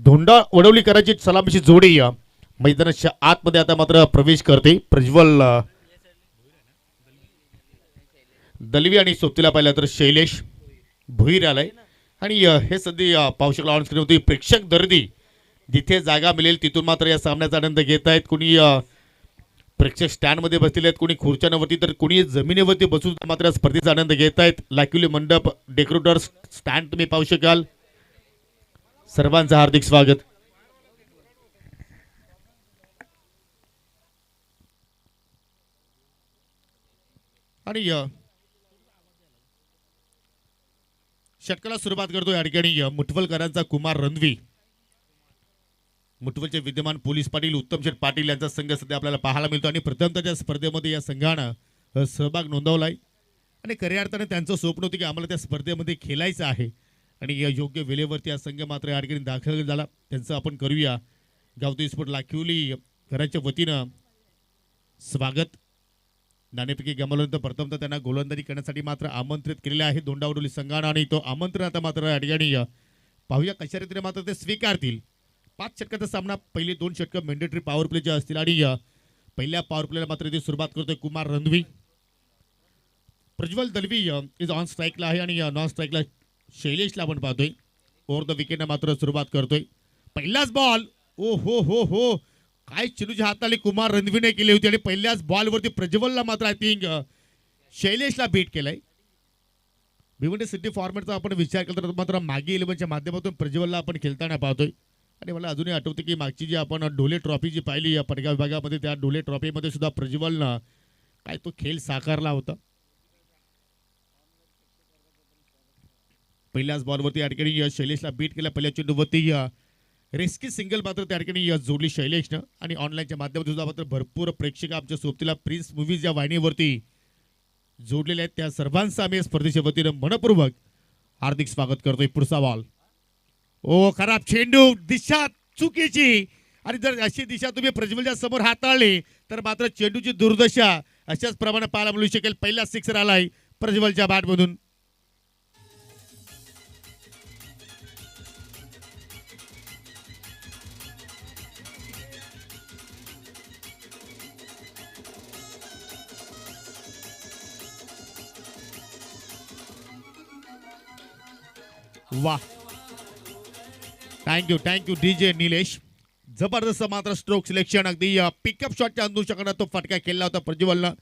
धोंडा वडवलीकरांची सलामीची जोडी मैदानाच्या आतमध्ये आता मात्र प्रवेश करते. प्रज्वल दलवी आणि सोबतीला पाहिलं तर शैलेश भुईर आलाय. आणि हे सध्या पाहू शकला ऑन स्क्रीन होती. प्रेक्षक गर्दी जिथे जागा मिळेल तिथून मात्र या सामन्याचा आनंद घेत आहेत. कुणी प्रेक्षक स्टँडमध्ये बसलेले आहेत, कुणी खुर्च्यांवरती, तर कुणी जमिनीवरती बसून मात्र स्पर्धेचा आनंद घेत आहेत. लाकिवली मंडप डेकोरेटर स्टँड तुम्ही पाहू शकाल. सर्वांचं हार्दिक स्वागत. आणि षटकाला सुरुवात करतोय या ठिकाणी मुठवलकरांचा कुमार रणवी. मुठवलचे विद्यमान पोलीस पाटील उत्तम शेठ पाटील यांचा संघ सध्या आपल्याला पाहायला मिळतो. आणि प्रथमतः स्पर्धेमध्ये या संघानं सहभाग नोंदवलाय. आणि खऱ्या अर्थाने त्यांचं स्वप्न होतं की आम्हाला त्या स्पर्धेमध्ये खेळायचं आहे. आणि या योग्य वेळेवरती हा संघ मात्र या ठिकाणी दाखल झाला. त्यांचं आपण करूया गावठी स्पोर्ट लाखिवली घराच्या वतीनं स्वागत. नाणेफेकी गमावल्यानंतर प्रथमतः त्यांना गोलंदाजी करण्यासाठी मात्र आमंत्रित केलेले आहे दोंडावडोली संघानं. आणि तो आमंत्रण आता मात्र या ठिकाणी पाहूया कशा रीतीने मात्र ते स्वीकारतील. 5 षटकाचा सामना. पहिले 2 षटकं मॅन्डेटरी पॉवर प्लेचे असतील. आणि पहिल्या पॉवर प्लेला मात्र इथे सुरुवात करतोय कुमार रणवी. प्रज्वल दलवी इज ऑन स्ट्राईकला आहे. आणि नॉन स्ट्राईकला शैलेशला आपण पाहतोय. ओव्हर द विकेटनं मात्र सुरुवात करतोय. पहिलाच बॉल. ओ हो हो हो, काय चिनूच्या हाताने कुमार रणवीने केली होती. आणि पहिल्याच बॉलवरती प्रज्वलला मात्र आय थिंक शैलेशला बीट केलाय. भिवंडी सिटी फॉर्मॅटचा आपण विचार केला तर मात्र मागे 11च्या माध्यमातून प्रज्वलला आपण खेळताना पाहतोय. आणि मला अजूनही आठवतं की मागची जी आपण ढोले ट्रॉफी जी पाहिली या पडगाव विभागामध्ये, त्या ढोले ट्रॉफीमध्ये सुद्धा प्रज्वलनं काय तो खेळ साकारला होता. पहिल्याच बॉलवरती या ठिकाणी शैलेशला बीट केला. पहिल्या चेंडूवरती रेस्की सिंगल मात्र त्या ठिकाणी जोडली शैलेशनं. आणि ऑनलाईनच्या माध्यमातून सुद्धा मात्र भरपूर प्रेक्षक आमच्या सोबतीला प्रिन्स मूवीज या वाहिनीवरती जोडलेले आहेत. त्या सर्वांचं आम्ही स्पर्धेच्या वतीनं मनपूर्वक हार्दिक स्वागत करतोय. पुढचा बॉल. ओ खराब चेंडू, दिशा चुकीची. आणि जर अशी दिशा तुम्ही प्रज्वलच्या समोर हाताळली तर मात्र चेंडूची दुर्दशा अशाच प्रमाणे पाहायला मिळू शकेल. पहिला सिक्सर आलाय प्रज्वलच्या बॅटमधून. वाह, थँक्यू डीजे निलेश. जबरदस्त मात्र स्ट्रोक सिलेक्शन. अगदी पिकअप शॉटच्या अंदूषकानं तो फटका केला होता प्रज्वलनं.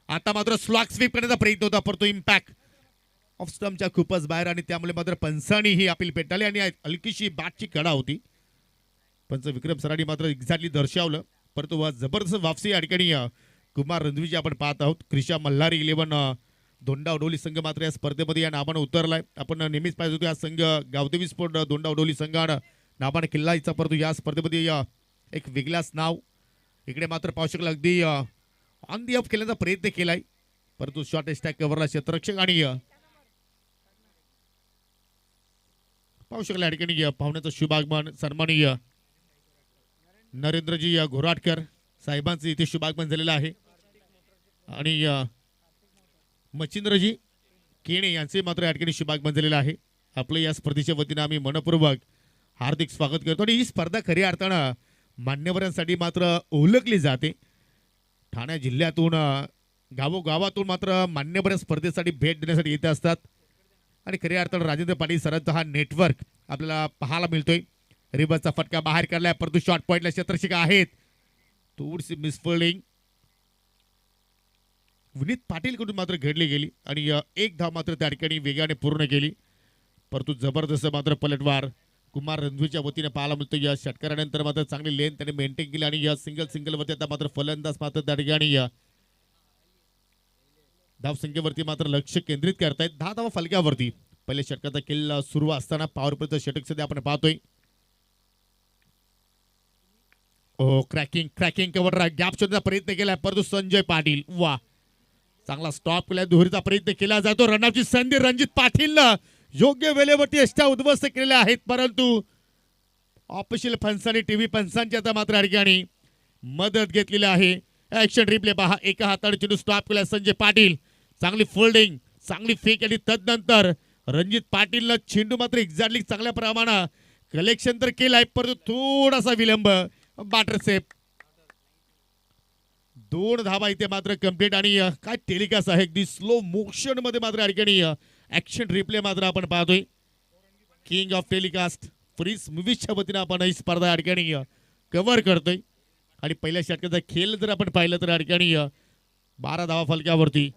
आता मात्र स्लॉग स्वीप करण्याचा प्रयत्न होता, परंतु इम्पॅक्ट ऑफ स्टंपच्या खूपच बाहेर. आणि त्यामुळे मात्र पंचांनी ही अपील पेटाळली. आणि हलकीशी बॅटची कडा होती. पंच विक्रम सरांनी मात्र एक्झॅक्टली दर्शवलं, परंतु जबरदस्त वापसी या ठिकाणी कुमार रणवीची आपण पाहत आहोत. क्रिशा मल्हारी 11 दोंडा उडवली संघ मात्र या स्पर्धेमध्ये या नावानं उतरलाय. आपण नेहमीच पाहिजे होतो हा संघ गावदेवी स्पोर्ट दोंडा उडवली संघानं नावानं किल्लायचा, परंतु या स्पर्धेमध्ये एक वेगळाच नाव. इकडे मात्र पाहू शकला अगदी ऑन दी ऑफ खेळण्याचा प्रयत्न केलाय, परंतु शॉर्ट स्टॅक कव्हरला क्षेत्ररक्षक. आणि पाहू शकला या ठिकाणी पाहुण्याचं शुभागमन सन्माननीय नरेंद्रजी घोराटकर साहेबांचं इथे शुभागमन झालेलं आहे. आणि मच्छिंद्रजी केणे यांचे मात्र या ठिकाणी शुभागमन झालेलं आहे. आपलं या स्पर्धेच्या वतीनं आम्ही मनपूर्वक हार्दिक स्वागत करतो. आणि ही स्पर्धा खऱ्या अर्थानं मान्यवरांसाठी मात्र ओळखली जाते. ठाणे जिल्ह्यातून गावोगावातून मात्र मान्यवर स्पर्धेसाठी भेट देण्यासाठी येत असतात. आणि खऱ्या अर्थानं राजेंद्र पाटील सरांचा हा नेटवर्क आपल्याला पाहायला मिळतोय. रिबसचा फटका बाहेर काढलाय, परंतु शॉर्ट पॉईंटला क्षेत्ररक्षक आहेत. थोडीशी मिसफिल्डिंग विनीत पाटील कडून मात्र घडली गेली. आणि एक धाव मात्र त्या ठिकाणी वेगाने पूर्ण केली, परंतु जबरदस्त मात्र पलटवार कुमार रणवीच्या वतीने पाहायला मिळतो. या षटकारानंतर मात्र चांगली लेन त्याने मेंटेन केली. आणि या सिंगल वरती आता मात्र फलंदाज मात्र त्या ठिकाणी धाव संख्येवरती मात्र लक्ष केंद्रित करतायत. 10 धावा फलक्यावरती. पहिल्या षटकाचा खेळ सुरू असताना पॉवर प्लेचं षटक सध्या आपण पाहतोय. ओ क्रॅकिंग कव्हर गॅप शोधण्याचा प्रयत्न केलाय, परंतु संजय पाटील वा चांगला स्टॉप केला. दुहेरीचा प्रयत्न केला जातो. रनआउटची संधी रणजित पाटीलनं योग्य वेळेवरती यष्टा उद्ध्वस्त केलेल्या आहेत, परंतु ऑफिशियल पंचांनी टीव्ही पंचांची आता मात्र या ठिकाणी मदत घेतलेली आहे. ऍक्शन रिप्ले पहा. एका हाताने चेंडू स्टॉप केला संजय पाटील. चांगली फोल्डिंग, चांगली फेक. आणि तदनंतर रणजित पाटीलनं चेंडू मात्र एक्झॅक्टली चांगल्या प्रमाणात कलेक्शन तर केलाय परंतु थोडासा विलंब. Batter safe. 2 धावा इथे मात्र कंप्लीट आणि काय टेलिकास्ट आहे अगदी स्लो मोशन मध्ये मात्र या ठिकाणी ऍक्शन रिप्ले मात्र आपण पाहतोय. किंग ऑफ टेलिकास्ट फ्रीज मूवीजच्या वतीने आपण ही स्पर्धा या ठिकाणी कव्हर करतोय. आणि पहिल्या षटकाचा खेळ जर आपण पाहिलं तर या ठिकाणी 12 धावा फलकावरती.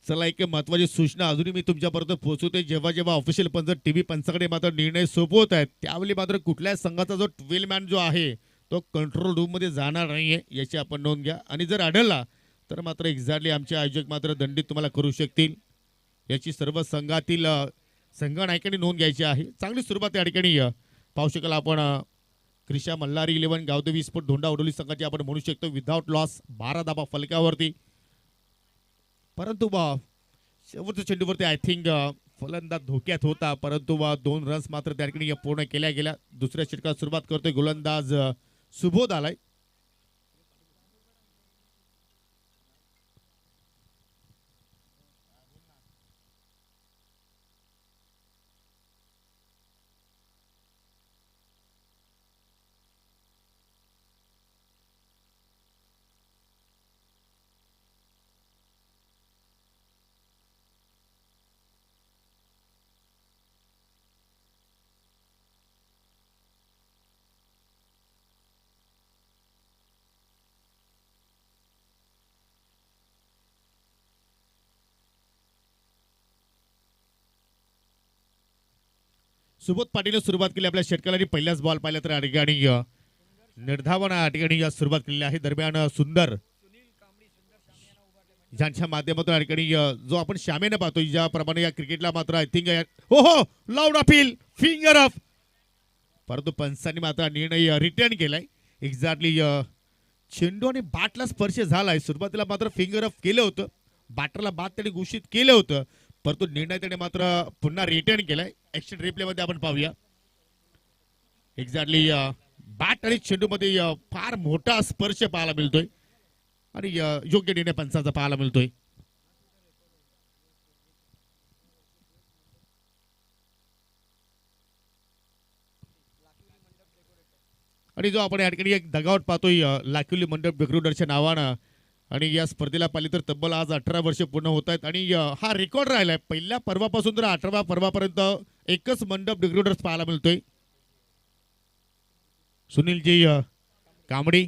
चला एक महत्वाची सूचना अजूनही मी तुमच्यापर्यंत पोहोचवतोय. जेव्हा जेव्हा ऑफिशियल पंच टीव्ही पंचाकडे मात्र निर्णय सोपवत आहेत त्यावेळी मात्र कुठल्याच संघाचा जो 12 मॅन जो आहे तो कंट्रोल रूम मध्ये जाणार नाहीये याची आपण नोंद घ्या. आणि जर आढळला तर मात्र एक्झॅक्टली आमचे आयोजक मात्र दंडित तुम्हाला करू शकतील. याची सर्व संघातील संघ नायकांनी नोंद घ्यायची आहे. चांगली सुरुवात या ठिकाणी पाहू शकाल आपण. क्रिशा मल्हारी 11 गावदेवी स्पोर्ट धोंडा उडोली संघाची आपण म्हणू शकतो विदाउट लॉस 12 धावा फलकावरती. परंतु शेवटच्या चेंडूवरती आय थिंक फलंदाज धोक्यात होता परंतु 2 रन्स मात्र त्या ठिकाणी पूर्ण केल्या गेल्या. दुसऱ्या षटकात सुरुवात करतोय गोलंदाज सुबोध आलाय. सुबोध पाटीलने सुरुवात केली आपल्या षटकाला. पहिल्याच बॉल पाहिला तर या ठिकाणी निर्धावन या ठिकाणी सुरुवात केलेली आहे. दरम्यान सुंदर ज्यांच्या माध्यमातून या ठिकाणी जो आपण श्यामेने पाहतो ज्याप्रमाणे या क्रिकेटला मात्र आय थिंक हो हो लाऊड अपील फिंगर ऑफ परंतु पंचांनी मात्र निर्णय रिटर्न केलाय. एक्झॅक्टली चेंडू आणि बॅटला स्पर्श झालाय. सुरुवातीला मात्र फिंगर ऑफ केलं होतं. बॅटरला बाद त्याने घोषित केलं होतं परंतु निर्णय त्याने मात्र पुन्हा रिटर्न केलाय. ऍक्शन रिप्ले मध्ये आपण पाहूया. एक्झॅक्टली बॅट आणि चेंडू मध्ये फार मोठा स्पर्श पाहायला मिळतोय आणि योग्य निर्णय पंचांचा पाहायला मिळतोय. आणि जो आपण या ठिकाणी एक दगावट पाहतोय लाखिवली मंडप डेग्रुडरच्या नावानं. आणि या स्पर्धेला पाहिली तर तब्बल आज 18 वर्ष पूर्ण होत आहेत. आणि हा रेकॉर्ड राहिलाय पहिल्या पर्वापासून तर 18व्या पर्वापर्यंत एकच मंडप डिग्रुडर्स पाहायला मिळतोय. सुनीलजी कांबडी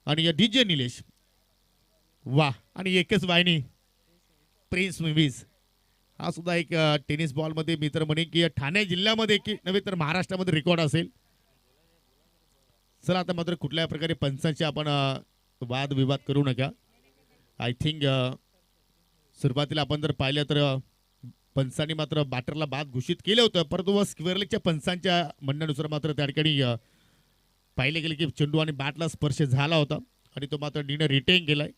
आणि डीजे निलेश वा आणि एकच वाहिनी प्रिन्स मूवीज. हा सुद्धा एक टेनिस बॉल मध्ये मी तर म्हणेन की ठाणे जिल्ह्यामध्ये की नव्हे तर महाराष्ट्रामध्ये रेकॉर्ड असेल. चला आता मात्र कुठल्या प्रकारे पंचांचे आपण वाद विवाद करू नका. आय थिंक सुरुवातीला आपण जर पाहिलं तर पंचांनी मात्र बॅटरला बाद घोषित केलं होतं परंतु स्क्वेअरलेगच्या पंचांच्या म्हणण्यानुसार मात्र त्या ठिकाणी पाहिले गेले की चेंडू आणि बॅटला स्पर्श झाला होता आणि तो मात्र निर्णय रिटेन केलाय.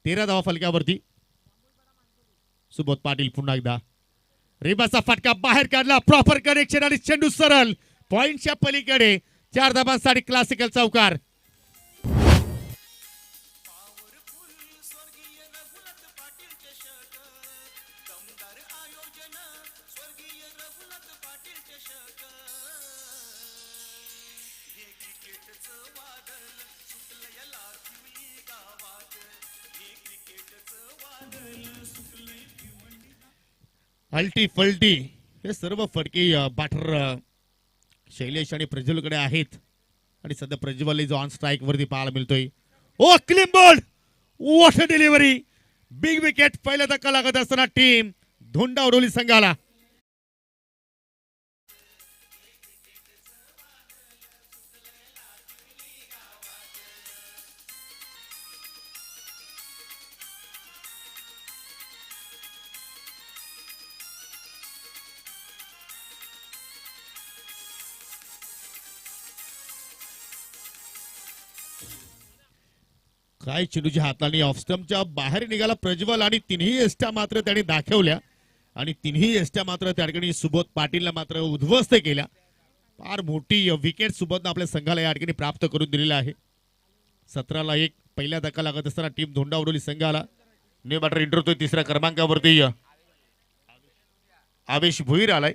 13 धावा फलकावरती. सुबोध पाटील पुन्हा एकदा रिबाचा फटका बाहेर काढला. प्रॉपर कनेक्शन आणि चेंडू सरळ पॉइंटच्या पलीकडे. 4 धावांसाठी क्लासिकल चौकार. अल्टी फल्टी हे सर्व फटके बॅटर शैलेश आणि प्रज्वलकडे आहेत. आणि सध्या प्रज्वल जो ऑन स्ट्राईक वरती पाहायला मिळतोय. Oh clean ball what delivery big wicket. पहिला धक्का लागत असताना टीम धोंडा उडोली संघाला. काय चेंडूच्या हाताने ऑफ स्टंपच्या बाहेर निघाला प्रज्वल आणि तिन्ही एस्ट्या मात्र त्याने दाखवल्या आणि तिन्ही एस्ट्या मात्र त्या ठिकाणी सुबोध पाटीलला मात्र उद्ध्वस्त केल्या. फार मोठी विकेट सुबोधनं आपल्या संघाला या ठिकाणी प्राप्त करून दिलेला आहे. 17-1 पहिल्या धक्का लागत असताना टीम धोंडा उडवली संघाला. न्यू बॅटर इंटर होतोय तिसऱ्या क्रमांकावरती आवेश भुईर आलाय.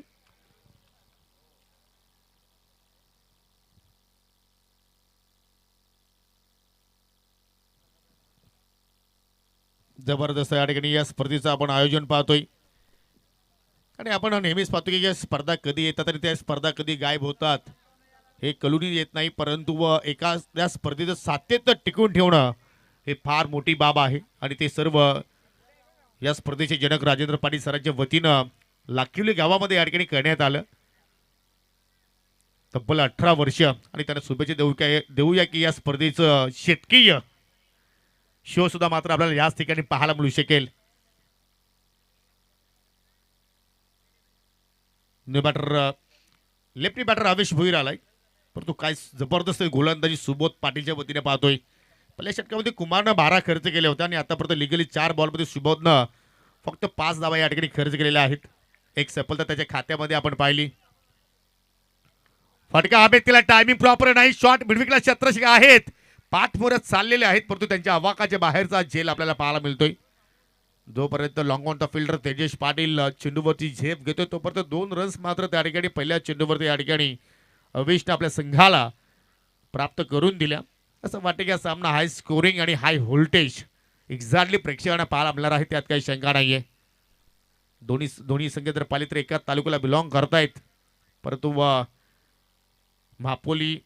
जबरदस्त या ठिकाणी या स्पर्धेचं आपण आयोजन पाहतोय आणि आपण नेहमीच पाहतो की या स्पर्धा कधी येतात आणि त्या स्पर्धा कधी गायब होतात हे कळून येत नाही. परंतु एका त्या स्पर्धेचं सातत्य टिकवून ठेवणं हे फार मोठी बाब आहे आणि ते सर्व या स्पर्धेचे जनक राजेंद्र पाटील सरांच्या वतीनं लाखिवली गावामध्ये या ठिकाणी करण्यात आलं. तब्बल 18 वर्ष आणि त्यांना शुभेच्छा देऊया की या स्पर्धेचं शेतकीय शो सुद्धा मात्र आपल्याला याच ठिकाणी पाहायला मिळू शकेल. न्यू बॅटर लेफ्टी बॅटर आवेश भुईर आलाय. परंतु काय जबरदस्त गोलंदाजी सुबोध पाटीलच्या वतीने पाहतोय. पहिल्या षटकामध्ये कुमारनं 12 खर्च केले होते आणि आतापर्यंत लिगली 4 बॉलमध्ये सुबोधनं फक्त 5 धावा या ठिकाणी खर्च केलेल्या आहेत. एक सफलता त्याच्या खात्यामध्ये आपण पाहिली. फटका हवेत तिला टायमिंग प्रॉपर नाही. शॉट मिडविकला क्षेत्ररक्षक आहेत पाठमोऱ्यात चाललेले आहेत परंतु त्यांच्या अवाकाच्या बाहेरचा झेल आपल्याला पाहायला मिळतोय. जोपर्यंत long on the fielder Tejesh Patil चेंडूवरती झेप घेतोय तोपर्यंत 2 रन्स मात्र त्या ठिकाणी पहिल्या चेंडूवरती या ठिकाणी अवेशने आपल्या संघाला प्राप्त करून दिल्या. असं वाटतं की हा सामना हाय स्कोरिंग आणि हाय व्होल्टेज एक्झॅक्टली प्रेक्षकांना पाहायला मिळणार आहे त्यात काही शंका नाहीये. दोन्ही संघ जर पाहिले तर एकाच तालुक्याला बिलॉंग करतायत परंतु मापोली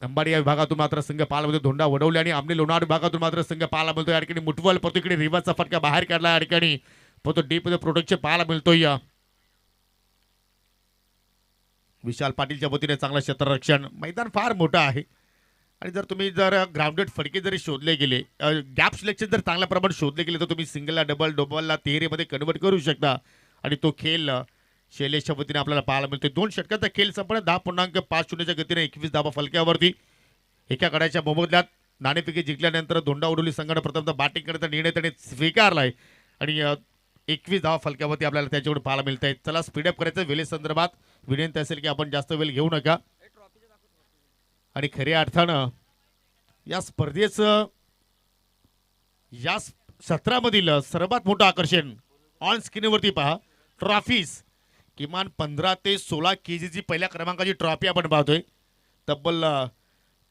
अंबाडी या विभागातून मात्र संघ पाहायला मिळतो. धोंडा वडवले आणि आमने लोणार विभागातून मात्र संघ पाहायला मिळतो. या ठिकाणी मुठवल परंतु इकडे रिव्हर्सचा फटका बाहेर काढला. या ठिकाणी परंतु डीप मध्ये प्रोटेक्शन पाहायला मिळतोय. विशाल पाटीलच्या वतीने चांगलं क्षेत्ररक्षण. मैदान फार मोठं आहे आणि जर तुम्ही ग्राउंडेड फटके जरी शोधले गेले गॅप सिलेक्शन जर चांगल्या प्रमाणात शोधले गेले तर तुम्ही सिंगलला डबलला तिहेरीमध्ये कन्वर्ट करू शकता आणि तो खेळ शैलेशच्या वतीने आपल्याला पाहायला मिळतो. 2 षटकांचा खेळ संपला 10.50च्या गतीने 21 धावा फलक्यावरती. एका गड्याच्या मोबदल्यात नाणेफेकी जिंकल्यानंतर धोंडा उडवली संघाने प्रथमतः बॅटिंग करण्याचा निर्णय त्याने स्वीकारलाय आणि 21 धावा फलक्यावरती आपल्याला त्याच्याकडे पाहायला मिळत आहेत. चला स्पीडअप करायचं वेळेसंदर्भात विनंती असेल की आपण जास्त वेळ घेऊ नका आणि खऱ्या अर्थानं या स्पर्धेचं या सत्रामधील सर्वात मोठं आकर्षण ऑन स्क्रीनवरती पहा. ट्रॉफीज किमान 15 ते 16 केजीची पहिल्या क्रमांकाची ट्रॉफी आपण पाहतोय. तब्बल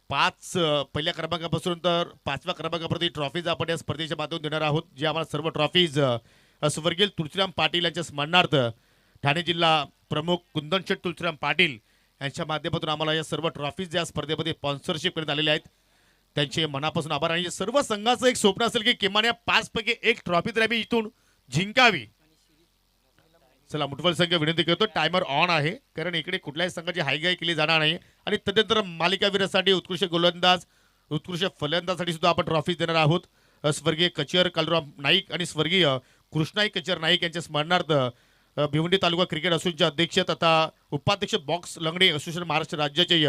5 पहिल्या क्रमांकापासून तर 5व्या क्रमांकापर्यंत ट्रॉफीज आपण या स्पर्धेच्या माध्यमातून देणार आहोत. जे आम्हाला सर्व ट्रॉफीज स्वर्गीय तुळशीराम पाटील यांच्या स्मरणार्थ ठाणे जिल्हा प्रमुख कुंदनशेठ तुळशीराम पाटील यांच्या माध्यमातून आम्हाला या सर्व ट्रॉफीज या स्पर्धेमध्ये स्पॉन्सरशिप करण्यात आलेले आहेत. त्यांचे मनापासून आभार. आणि सर्व संघाचं एक स्वप्न असेल की किमान या 5 पैकी एक ट्रॉफी तर आम्ही इथून जिंकावी. चला मुठवल संघ विनंती करतो टायमर ऑन आहे कारण इकडे कुठल्याही संघाची हायगाई केली जाणार नाही आणि तदनंतर मालिकावीरासाठी उत्कृष्ट गोलंदाज उत्कृष्ट फलंदाजासाठी सुद्धा आपण ट्रॉफी देणार आहोत. स्वर्गीय कचेर कालुराम नाईक आणि स्वर्गीय कृष्णाई कचेर नाईक यांच्या स्मरणार्थ भिवंडी तालुका क्रिकेट असोसिएशनचे अध्यक्ष तथा उपाध्यक्ष बॉक्स लंगडी असोसिएशन महाराष्ट्र राज्याचे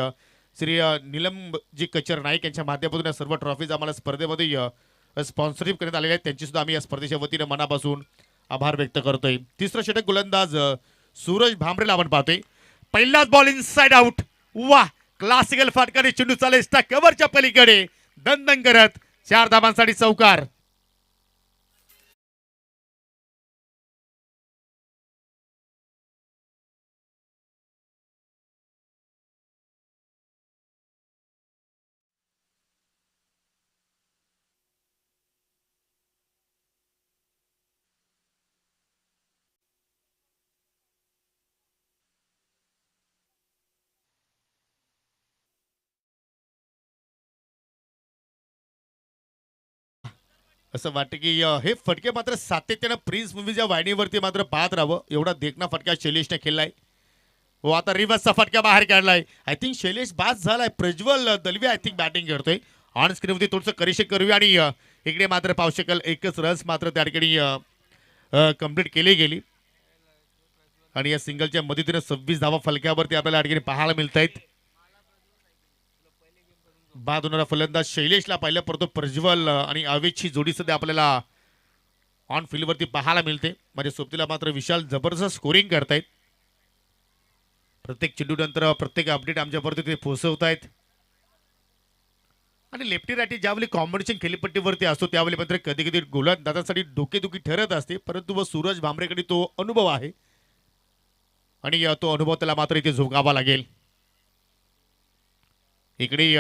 श्री निलमजी कचेर नाईक यांच्या माध्यमातून या सर्व ट्रॉफीज आम्हाला स्पर्धेमध्ये स्पॉन्सरशिप करण्यात आलेले आहेत. त्यांची सुद्धा आम्ही या स्पर्धेच्या वतीने मनापासून आभार व्यक्त करतोय. तिसरा षटक गोलंदाज सूरज भांबरेला आपण पाहतोय. पहिलाच बॉल इनसाइड आउट. वा क्लासिकल फटकाने चेंडू चालेल कव्हरच्या पलीकडे दणदण करत 4 धावांसाठी चौकार. असं वाटतं की हे फटके मात्र सातत्यानं प्रिन्स मूवीच्या वाहिनीवरती मात्र पाहत राहावं. एवढा देखना फटका शैलेशने खेळलाय. हो आता रिव्हर्सचा फटका बाहेर काढलाय. आय थिंक शैलेश बाद झालाय. Prajwal Dalvi I think batting करतोय. ऑन स्क्रीनमध्ये थोडंसं करेक्शन करूया आणि इकडे मात्र पाहू शकेल एकच रन्स मात्र त्या ठिकाणी कंप्लीट केली गेली आणि या सिंगलच्या मदतीने 26 धावा फलक्यावरती आपल्याला या ठिकाणी पाहायला मिळत आहेत. बाद होणारा फलंदाज शैलेशला पाहिलं परंतु प्रज्वल आणि अवेशची जोडी सध्या आपल्याला ऑन फील्डवरती पाहायला मिळते. माझ्या सोबतीला मात्र विशाल जबरदस्त स्कोरिंग करतायत. प्रत्येक चेंडू नंतर प्रत्येक अपडेट आमच्यापर्यंत ते पोहोचवत आहेत. आणि लेफ्टी राईटी ज्यावेळी कॉम्बिनेशन खेळीपट्टीवरती असतो त्यावेळी मात्र कधी कधी गोलंदाजासाठी डोकेदुखी ठरत असते, परंतु व सूरज भामरेकडे तो अनुभव आहे आणि तो अनुभव त्याला मात्र इथे झोकावा लागेल. इकडे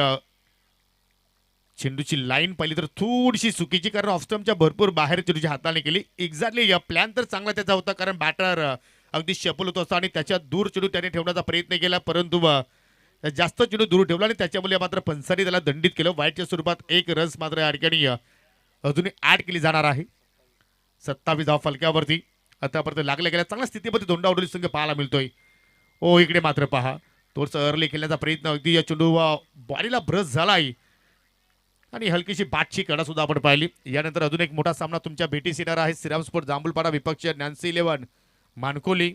चेंडूची लाईन पाहिली तर थोडीशी चुकीची, कारण ऑफस्टमच्या भरपूर बाहेर चेंडूची हाताने केली. एक्झॅक्टली प्लॅन तर चांगला त्याचा होता, कारण बॅटर अगदी शपल होत असतो आणि त्याच्या दूर चेंडू त्याने ठेवण्याचा प्रयत्न केला, परंतु जास्त चेंडू दूर ठेवला आणि त्याच्यामुळे मात्र पंचांनी त्याला दंडित केलं. वाईटच्या स्वरूपात एक रन्स मात्र या ठिकाणी अजूनही ऍड केली जाणार आहे. 27 धाव फलक्यावरती आतापर्यंत लागल्या गेल्या चांगल्या स्थितीमध्ये धोंडा उडवली संघ पाहायला मिळतोय. ओ इकडे मात्र पहा थोडंसं अर्ली खेळण्याचा प्रयत्न, अगदी या चेंडू बॉडीला ब्रश झालाय आणि हलकीशी बाटची कडा सुद्धा आपण पाहिली. यानंतर अजून एक मोठा सामना तुमच्या भेटीस येणार आहे. श्रीराम स्पोर्ट जांभूळपाडा विपक्ष नॅन्सी 11 मानकोली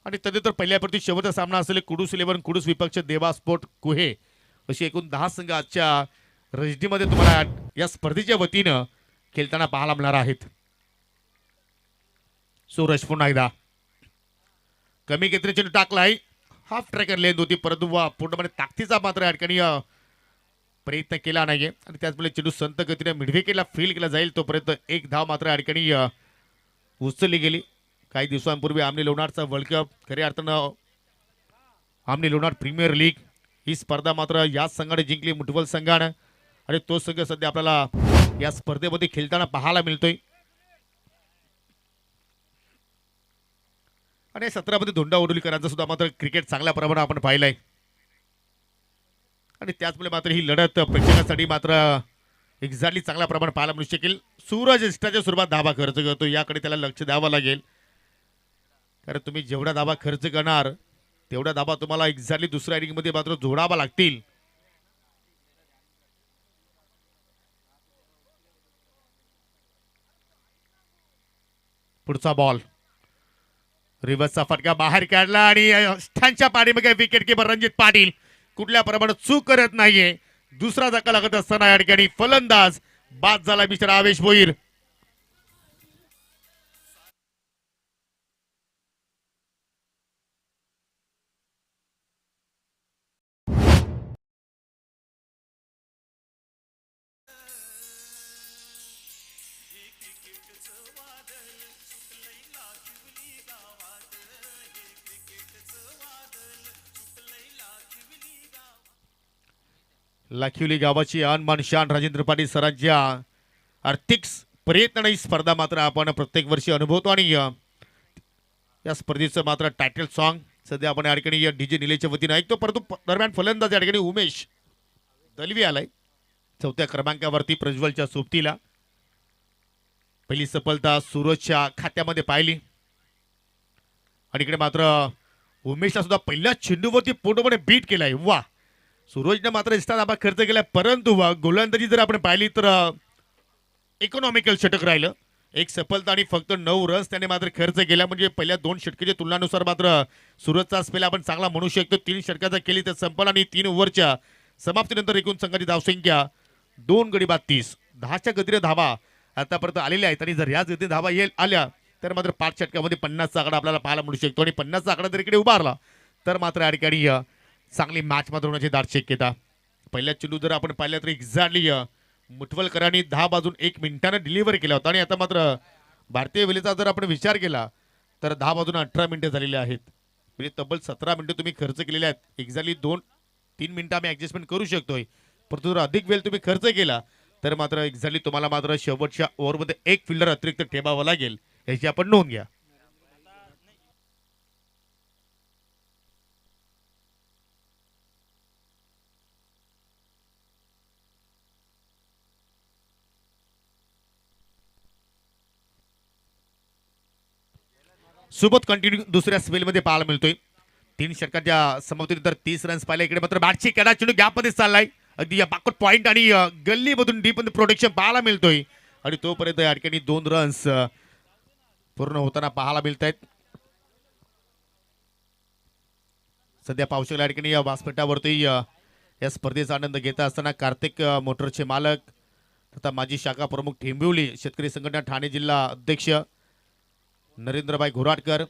आणि तदनंतर पहिल्यावरती शेवटचा सामना असेल कुडूस 11 कुडूस विपक्ष देवा स्पोर्ट कुहे. अशी एकूण 10 संघ आजच्या रजनीमध्ये तुम्हाला या स्पर्धेच्या वतीनं खेळताना पाहायला मिळणार आहेत. सूरज पुन्हा एकदा कमी केंद्रीय चेंडू टाकलाय, हाफ ट्रॅकर लेंथ होती, परंतु पूर्णपणे ताकदीचा मात्र या ठिकाणी प्रयत्न केला नाहीये आणि त्याचमुळे चेंडू संत गतीने मिडविकेटला फील केला जाईल तोपर्यंत एक धाव मात्र या ठिकाणी उचलली गेली. काही दिवसांपूर्वी आमनी लोणारचा वर्ल्ड कप, खऱ्या अर्थानं आमनी लोणार प्रीमियर लीग ही स्पर्धा मात्र याच संघाने जिंकली, मुठवल संघानं, आणि तो संघ सध्या आपल्याला या स्पर्धेमध्ये खेळताना पाहायला मिळतोय. आणि 17 मध्ये धोंडा उडवलीकरांचा सुद्धा मात्र क्रिकेट चांगल्या प्रमाणात आपण पाहिलंय आणि त्याचमुळे मात्र ही लढत प्रेक्षकांसाठी मात्र एक्झॅक्टली चांगल्या प्रमाणात पाहायला मिळू शकेल. सूरज एक्स्ट्राच्या स्वरूपात धाबा खर्च करतो, याकडे त्याला लक्ष द्यावं लागेल, कारण तुम्ही जेवढा धाबा खर्च करणार तेवढा धाबा तुम्हाला एक्झॅक्टली दुसऱ्या इनिंग मध्ये मात्र जोडावा लागतील. पुढचा बॉल रिव्हर्सचा फटका बाहेर काढला आणि स्टॅनच्या पाठीमागे विकेट किपर रणजित पाटील कुठल्या प्रमाणात चूक करत नाहीये. दुसरा धक्का लागत असताना या ठिकाणी फलंदाज बाद झाला मिस्टर आवेश भोईर. लाखिवली गावाची अनमान शान राजेंद्र पाटील सरांच्या आर्थिक प्रयत्न ही स्पर्धा मात्र आपण प्रत्येक वर्षी अनुभवतो आणि या स्पर्धेचं मात्र टायटल सॉन्ग सध्या आपण या ठिकाणी डीजे निलेच्या वतीने ऐकतो, परंतु दरम्यान फलंदाज या ठिकाणी उमेश दलवी आलाय 4थ्या क्रमांकावरती प्रज्वलच्या सोबतीला. पहिली सफलता सूरजच्या खात्यामध्ये पाहिली आणि इकडे मात्र उमेशला सुद्धा पहिल्या चेंडूवरती पूर्णपणे बीट केलाय. वा, सूरजने मात्र एक्स्ट्रा धाबा खर्च केलाय, परंतु गोलंदाजी जर आपण पाहिली तर इकॉनॉमिकल षटक राहिलं. एक सफलता आणि फक्त 9 रन्स त्याने मात्र खर्च केला, म्हणजे पहिल्या 2 षटकाच्या तुलनानुसार मात्र सूरजचा स्पेल आपण चांगला म्हणू शकतो. 3 षटकाचा केली तर संपल आणि 3 ओव्हरच्या समाप्तीनंतर एकूण संघाची धावसंख्या 2 गडी बाद 30. 10च्या गतीने धावा आतापर्यंत आलेल्या आहेत आणि जर याच गतीने धावा आल्या तर मात्र 5 षटकामध्ये 50चा आकडा आपल्याला पाहायला मिळू शकतो आणि 50चा आकडा जर इकडे उभारला तर मात्र या ठिकाणी चांगली मॅच मात्र होण्याची दाट शक्यता. पहिल्या चेंडू जर आपण पाहिलं तर एक्झॅक्टली मुठवलकरांनी 10 बाजून 1 मिनिटानं डिलिव्हर केला होता आणि आता मात्र भारतीय वेळेचा जर आपण विचार केला तर 10 बाजून 18 मिनिटं झालेली आहेत, म्हणजे तब्बल 17 मिनिटं तुम्ही खर्च केलेले आहेत. एक्झॅक्टली 2-3 मिनिटं आम्ही ऍडजस्टमेंट करू शकतोय, परंतु जर अधिक वेळ तुम्ही खर्च केला तर मात्र एक्झॅक्टली तुम्हाला मात्र शेवटच्या ओव्हरमध्ये एक फिल्डर अतिरिक्त ठेवावा लागेल, याची आपण नोंद घ्या. सोबत कंटिन्यू दुसऱ्या स्पेलमध्ये पाहायला मिळतोय. 3 षटकाच्या समाप्तीनंतर 30 रन्स पाहिले. इकडे मात्र बॅटची कडा चेंडू गॅपमध्ये चाललाय, अगदी या बॅकवर्ड पॉइंट आणि गल्लीमधून डीप मध्ये प्रोटेक्शन पाहायला मिळतोय आणि तोपर्यंत या ठिकाणी 2 रन्स पूर्ण होताना पाहायला मिळत आहेत. सध्या पावसाळ्या या ठिकाणी या व्यासपीठावरती या स्पर्धेचा आनंद घेत असताना कार्तिक मोटरचे मालक तथा माजी शाखा प्रमुख ठेंबिवली शेतकरी संघटना ठाणे जिल्हा अध्यक्ष नरेंद्रभाई घोराटकर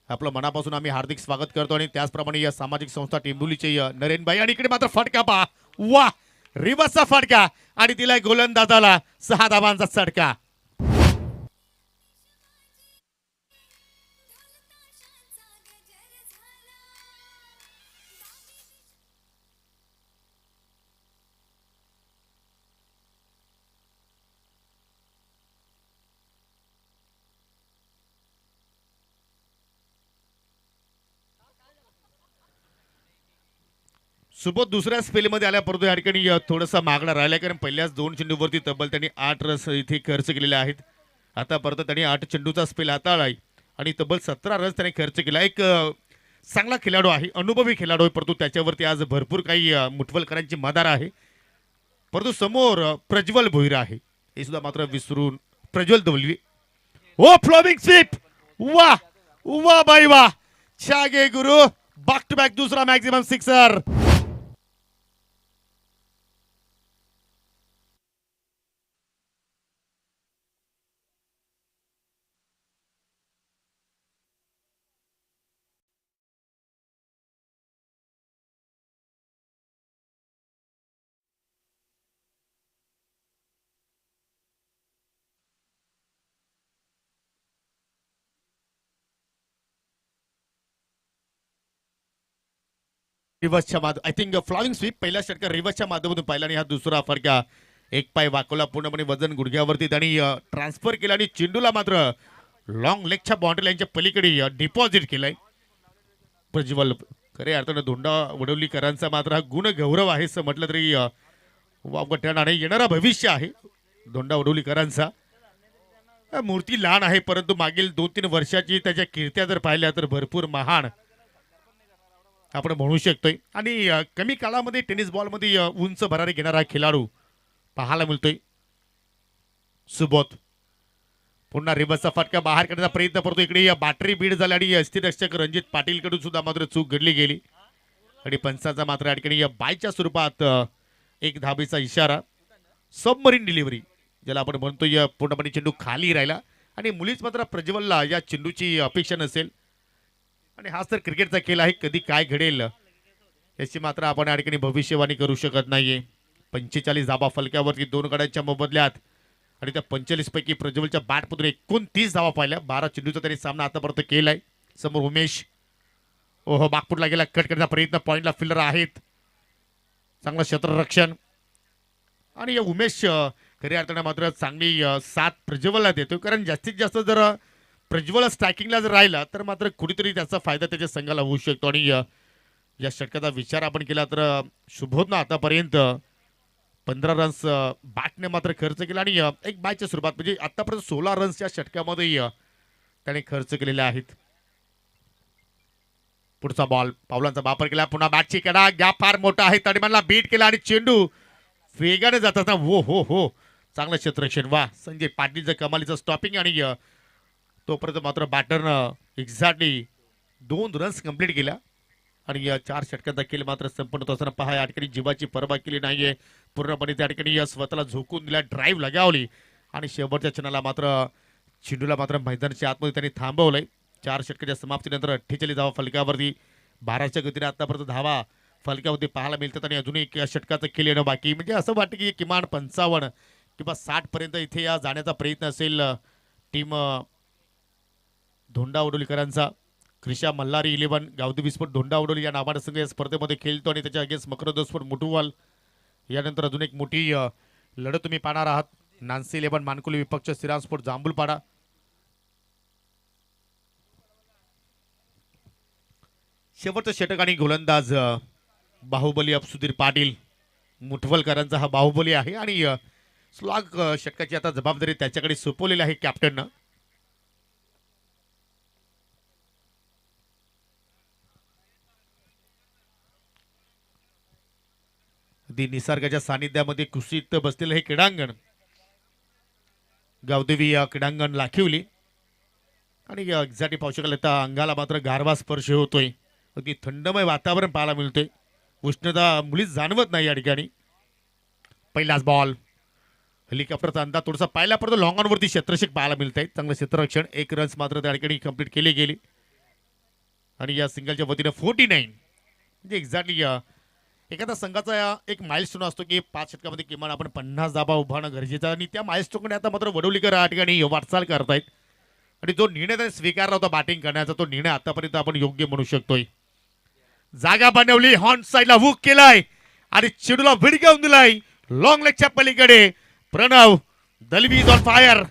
आपलं मनापासून आम्ही हार्दिक स्वागत करतो आणि त्याचप्रमाणे या सामाजिक संस्था टेंबुलीचे नरेनभाई आणि इकडे मात्र फटका पहा वा रिवर्सचा फटका आणि तिला गोलंदाजाला 6 धावांचा चटका. सुबोध दुसऱ्या स्पेलमध्ये आल्या परंतु या ठिकाणी थोडासा मागला राहिला कारण पहिल्याच 2 चेंडूवरती तब्बल त्यांनी 8 रन्स इथे खर्च केलेले आहेत. आता परत त्यांनी 8 चेंडूचा स्पेल हाताळला आणि तब्बल 17 रन्स त्यांनी खर्च केला. एक चांगला खेळाडू आहे, अनुभवी खेळाडू आहे, परंतु त्याच्यावरती आज भरपूर काही मुठवलकरांची मदार आहे. परंतु समोर प्रज्वल भोईर आहे हे सुद्धा मात्र विसरून प्रज्वल दवलवी ओ फ्लोमिंग स्वीप वा वा बाई वा छागे गुरु बॅक टू बॅक दुसरा मॅक्सिमम सिक्सर. रिव्हर्सच्या आय थिंक फ्लॉइंग स्वीप पहिला षटकार रिव्हर्सच्या माध्यमातून पाहिला आणि हा दुसरा फटका एक पाय वाकवला पूर्णपणे वजन गुडघ्यावरती त्यांनी ट्रान्सफर केला आणि चेंडूला मात्र लॉंग लेगच्या बाउंड्री लाईनच्या पलीकडे डिपॉझिट केलाय. प्रज्वल खरे अर्थानं धोंडा वडवलीकरांचा मात्र हा गुण गौरव आहे असं म्हटलं तरी वावगं आणि येणारा भविष्य आहे धोंडा वडवलीकरांचा. मूर्ती लहान आहे परंतु मागील 2-3 वर्षाची त्याच्या कीर्त्या जर पाहिल्या तर भरपूर महान आपण म्हणू शकतोय आणि कमी काळामध्ये टेनिस बॉलमध्ये उंच भरारी घेणारा खेळाडू पाहायला मिळतोय. सुबोध पुन्हा रिव्हर्सचा फटका बाहेर काढण्याचा प्रयत्न करतो. इकडे बॅटरी बीड झाली आणि अस्थिरक्षक रणजित पाटील कडून सुद्धा मात्र चूक घडली गेली आणि पंचाचा मात्र या ठिकाणी बायच्या स्वरूपात एक धाबेचा इशारा. सबमरीन डिलिव्हरी ज्याला आपण म्हणतोय पूर्णपणे चेंडू खाली राहिला आणि मुलीच मात्र प्रज्वलला या चेंडूची अपेक्षा नसेल आणि हाच तर क्रिकेटचा खेळ आहे, कधी काय घडेल याची मात्र आपण या ठिकाणी भविष्यवाणी करू शकत नाहीये. 45 धाबा फलक्यावरती 2 गड्यांच्या मोबदल्यात आणि त्या 45 पैकी प्रज्वलच्या बॅटमधून 29 धावा पाहिल्या. 12 चेंडूचा त्यांनी सामना आतापर्यंत केलाय. समोर उमेश ओहो बागपूरला गेला कट करण्याचा प्रयत्न पॉइंटला फिल्डर आहेत. चांगलं क्षेत्ररक्षण आणि या उमेश खऱ्या अर्थानं मात्र चांगली साथ प्रज्वलला देतो कारण जास्तीत जास्त जर प्रज्वल स्ट्रायकिंगला जर राहिला तर मात्र कुठेतरी त्याचा फायदा त्याच्या संघाला होऊ शकतो आणि या षटकाचा विचार आपण केला तर शुभोधनं आतापर्यंत 15 रन्स बॅटने मात्र खर्च केला आणि एक बायच्या स्वरूपात म्हणजे आतापर्यंत 16 रन्सच्या षटकामध्ये त्याने खर्च केलेले आहेत. पुढचा बॉल पावलांचा वापर केला पुन्हा बॅटची कडा गॅप फार मोठा आहे तडीमानला बीट केला आणि चेंडू वेगाने जात असताना हो चांगलं क्षेत्ररक्षण वा संजय पाटीलचं कमालीचं स्टॉपिंग आणि तोपर्यंत मात्र बॅटरनं एक्झॅक्टली 2 रन्स कंप्लीट केल्या आणि या 4 षटकांचा खेळ मात्र संपन्न होत असताना पहा या ठिकाणी जीवाची पर्वा केली नाहीये. पूर्णपणे त्या ठिकाणी स्वतःला झोकून दिला ड्राईव्ह लगावली आणि शेवटच्या क्षणाला मात्र चेंडूला मात्र मैदानाच्या आतमध्ये त्यांनी थांबवलंय. 4 षटकाच्या समाप्तीनंतर 48 धावा फलकावरती 12च्या गतीने आतापर्यंत धावा फलकावरती पाहायला मिळतात आणि अजून एक षटकाचं खेळ येणं बाकी म्हणजे असं वाटतं की किमान 55 किंवा 60 पर्यंत इथे या जाण्याचा प्रयत्न असेल टीम धोंडा वडोलीकरांचा. क्रिशा मल्हारी 11 गावदी विस्फोट धोंडा वडोली या नावाने संघ या स्पर्धेमध्ये खेळतो आणि त्याच्या अगेन्स्ट मकरदोस्फोट मुटुवाल. यानंतर अजून एक मोठी लढत तुम्ही पाहणार आहात नान्सी 11 मानकुली विपक्ष सिरांस्फोट जांभूलपाडा. शेवटचं षटक आणि गोलंदाज बाहुबली सुधीर पाटील मुठवलकरांचा हा बाहुबली आहे आणि स्लॉग षटकाची आता जबाबदारी त्याच्याकडे सोपवलेली आहे कॅप्टननं. निसर्गाच्या सानिध्यामध्ये कुशीत बसलेलं हे क्रीडांगण गावदेवी क्रीडांगण लाखिवली आणि एक्झॅक्टली पाहू शकाल आता अंगाला मात्र गारवा स्पर्श होतोय. अगदी थंडमय वातावरण पाहायला मिळतोय. उष्णता मुळीच जाणवत नाही या ठिकाणी. पहिलाच बॉल हेलिकॉप्टरचा अंदाज थोडासा पाहिला परंतु लॉंग ऑन वरती क्षेत्ररक्षक पाहायला मिळत आहे. चांगलं क्षेत्ररक्षण 1 रन्स मात्र त्या ठिकाणी कंप्लीट केली गेली. आणि या सिंगलच्या वतीनं 49 म्हणजे एक्झॅक्टली एखाद्या संघाचा एक माइलस्टोन असतो की 5 षटकामध्ये किमान आपण 50 धाबा उभारणं गरजेचं आहे आणि त्या माइलस्टोनकडे आता मात्र वडोलीकर या ठिकाणी वाटचाल करतायत आणि जो निर्णय त्याने स्वीकारला होता बॅटिंग करण्याचा तो निर्णय आतापर्यंत आपण योग्य म्हणू शकतोय. जागा बनवली, हॉर्न साईडला हुक केलाय आणि चेडूला भिडकावून दिलाय लॉंग लेगच्या पलीकडे. Pranav Dalvi is on fire.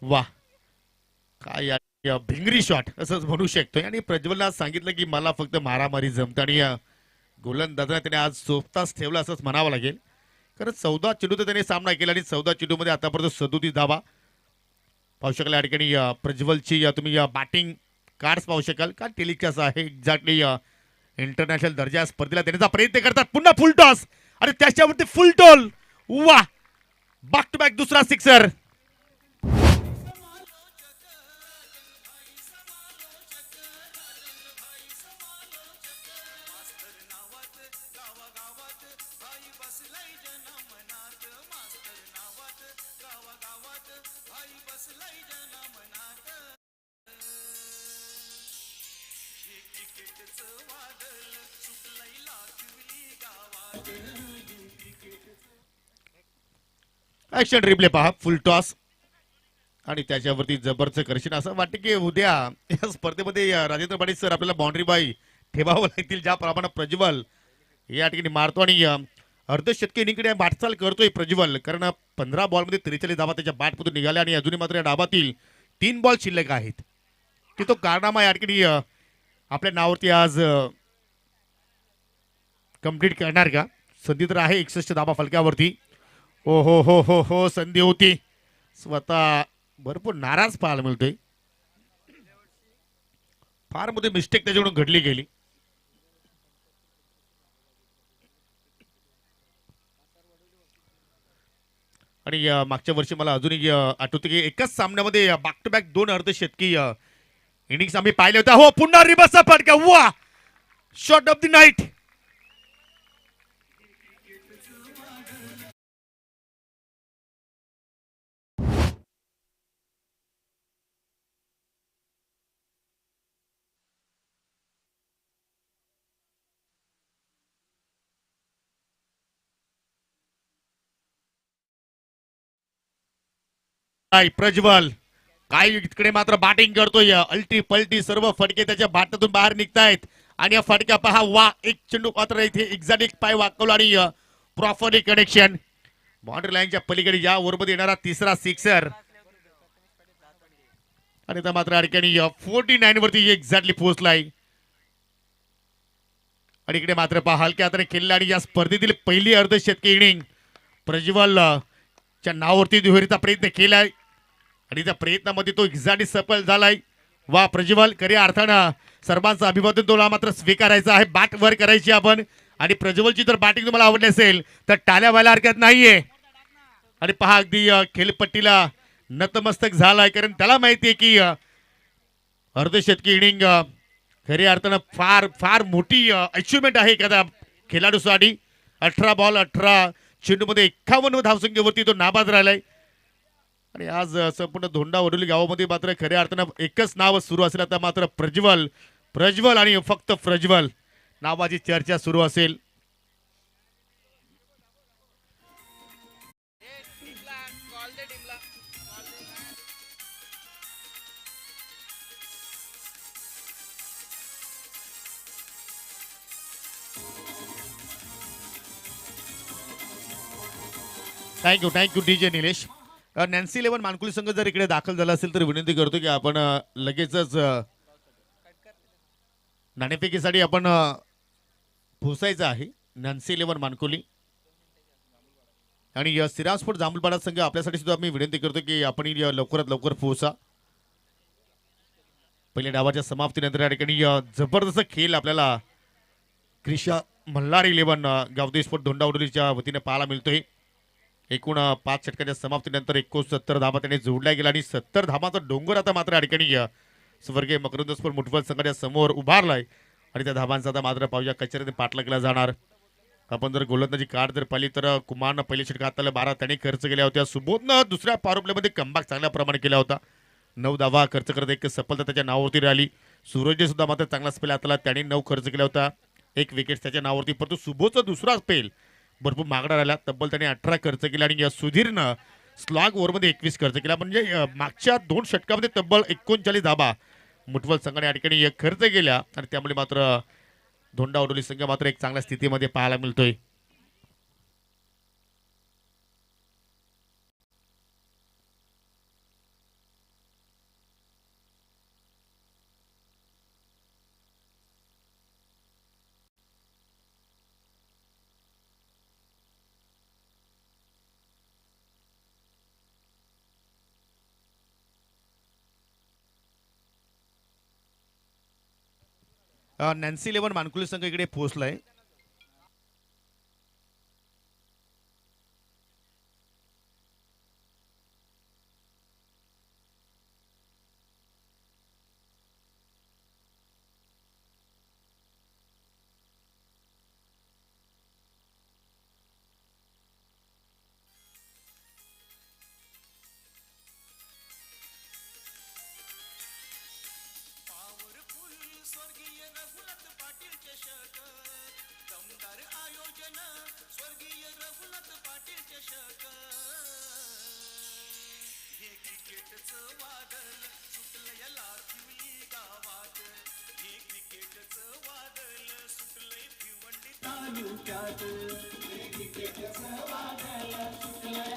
वा काय या भिंगरी शॉट असंच म्हणू शकतोय. आणि प्रज्वलला सांगितलं की मला फक्त मारामारी जमतं आणि गोलंदाजाने त्याने आज सोबताच ठेवला असंच म्हणावं लागेल. कारण 14 चेंडूचा त्याने सामना केला आणि 14 चेंडूमध्ये आतापर्यंत 37 धावा पाहू शकाल. या ठिकाणी प्रज्वलची तुम्ही बॅटिंग कार्ड्स पाहू शकाल का टेलिकास्ट आहे एक्झॅक्टली इंटरनॅशनल दर्जा स्पर्धेला देण्याचा प्रयत्न करतात. पुन्हा फुल टॉस आणि त्याच्यावरती फुल टॉल. वा बॅक टू बॅक दुसरा सिक्सर. ऍक्शन रिप्ले पहा, फुल टॉस आणि त्याच्यावरती जबरदस्त कर्षण. असं वाटतं की उद्या या स्पर्धेमध्ये राजेंद्र पाटील सर आपल्याला बाउंड्री बाई ठेवावं लागतील. ज्याप्रमाणे प्रज्वल या ठिकाणी मारतो आणि अर्धशतकी इनिंगकडे वाटचाल करतोय प्रज्वल. कारण 15 बॉलमध्ये 43 धावा त्याच्या बॅटमधून निघाल्या आणि अजूनही मात्र या डाबातील 3 बॉल शिल्लक आहेत की तो कारनामा या ठिकाणी आपल्या नावावरती आज कंप्लीट करणार का. संधी तर आहे 61 धाबा फलक्यावरती. हो हो हो हो हो संधी होती. स्वतः भरपूर नाराज पाहायला मिळतोय. फार मध्ये मिस्टेक त्याच्याकडून घडली गेली. आणि मागच्या वर्षी मला अजूनही आठवतं की एकाच सामन्यामध्ये बॅक टू बॅक 2 अर्धशतकी इनिंग्स आम्ही पाहिले होत्या. हो पुन्हा रिबसचा फटका. वा shot of the night. Prajwal काय इकडे मात्र बॅटिंग करतोय. अल्टी पलटी सर्व फटके त्याच्या बॅटमधून बाहेर निघतायत आणि या फटका पहा. वा एक चेंडू मात्र इथे एक्झॅक्ट पाय वाकवला आणि प्रॉपरली कनेक्शन बाउंड्री लाईनच्या पलीकडे या ओव्हरमध्ये येणारा तिसरा सिक्सर. आणि त्या मात्र अडकणी 49 वरती एक्झॅक्टली पोहोचलाय. आणि इकडे मात्र पहा हलक्या हाताने खेळला आणि या स्पर्धेतील पहिली अर्धशतकी इनिंग प्रज्वल च्या नावावरती दुहेरीचा प्रयत्न केलाय आणि त्या प्रयत्नामध्ये तो एक्झॅक्टली सफल झालाय. वा प्रज्वल खऱ्या अर्थानं सर्वांचं अभिवादन तुला मात्र स्वीकारायचं आहे. बॅट वर करायची आपण. आणि प्रज्वलची जर बॅटिंग तुम्हाला आवडली असेल तर टाळ्या व्हायला हरकत नाहीये. आणि पहा अगदी खेळपट्टीला नतमस्तक झालाय कारण त्याला माहितीये की अर्धशतकी इनिंग खऱ्या अर्थानं फार फार मोठी अचिव्हमेंट आहे एखाद्या खेळाडूसाठी. 18 बॉल 18 चेंडूमध्ये 51 धावसंख्येवरती तो नाबाद राहिलाय. आणि आज संपूर्ण धोंडा वडोली गावामध्ये मात्र खऱ्या अर्थानं एकच नाव सुरू असेल आता मात्र प्रज्वल प्रज्वल आणि फक्त प्रज्वल नावाची चर्चा सुरू असेल. Thank you DJ Nilesh. नॅन्सी 11 मानकुली संघ जर इकडे दाखल झाला असेल तर विनंती करतो की आपण लगेचच नाणेफेकीसाठी आपण पोचायचं आहे. नॅन्सी 11 मानकुली आणि सिराजपूर जांभूलपाडा संघ आपल्यासाठी सुद्धा मी विनंती करतो की आपण लवकरात लवकर पोहोचा. पहिल्या डावाच्या समाप्तीनंतर या ठिकाणी जबरदस्त खेळ आपल्याला क्रिशा मल्हार 11 गावदेवी स्पोर्ट धोंडावडोलीच्या वतीने पाहायला मिळतोय. एकूण 5 षटकाच्या समाप्तीनंतर 69 धावा त्याने जोडल्या गेला आणि 70 धावांचा डोंगर आता मात्र या ठिकाणी स्वर्गीय मकरंद स्पोर्ट मुठवल संघाच्या समोर उभारलाय आणि त्या धावांचा आता मात्र पाहूया कचेरीने पाठला केला जाणार. आपण जर गोलंदाजी कार्ड जर पाहिली तर कुमारनं पहिल्या षटकात 12 त्यांनी खर्च केल्या होत्या. सुबोधनं दुसऱ्या पॉवर प्लेमध्ये कमबॅक चांगल्या प्रमाणे केला होता. 9 धावा खर्च करत एक सफलता त्याच्या नावावरती राहिली. सूरजने सुद्धा मात्र चांगला स्पेल हाताला, त्याने 9 खर्च केला होता, 1 विकेट त्याच्या नावावरती. परंतु सुबोधचा दुसरा स्पेल भरपूर मागणा राहिला. तब्बल त्याने 18 खर्च केला आणि सुधीरनं स्लॉग ओव्हरमध्ये 21 खर्च केला. म्हणजे मागच्या 2 षटकामध्ये तब्बल 39 धाबा मुठवल संघाने या ठिकाणी खर्च केल्या आणि त्यामुळे मात्र धोंडावडोली संघ मात्र एक चांगल्या स्थितीमध्ये पाहायला मिळतोय. नॅन्सी 11 मानकुली संघ इकडे पोहोचलाय.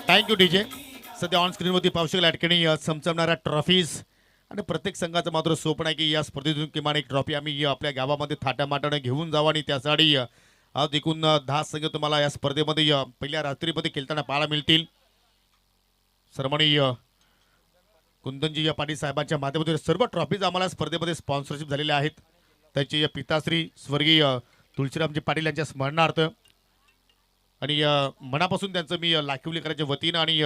Thank you DJ. सध्या ऑन स्क्रीनवरती पाहू शकाल या ठिकाणी चमचमणाऱ्या ट्रॉफीज आणि प्रत्येक संघाचं मात्र स्वप्न आहे की या स्पर्धेतून किमान एक ट्रॉफी आम्ही आपल्या गावामध्ये थाटामाटाने घेऊन जावं आणि त्यासाठी आज एकूण 10 संघ तुम्हाला या स्पर्धेमध्ये पहिल्या रात्रीमध्ये खेळताना पाहायला मिळतील. सर्वांनी कुंदनजी पाटील साहेबांच्या माध्यमातून सर्व ट्रॉफीज आम्हाला स्पर्धेमध्ये स्पॉन्सरशिप झालेल्या आहेत. त्याचे पिताश्री स्वर्गीय तुळशीरामजी पाटील यांच्या स्मरणार्थ आणि मनापासून त्यांचं मी लाखिवलीकरांच्या वतीनं आणि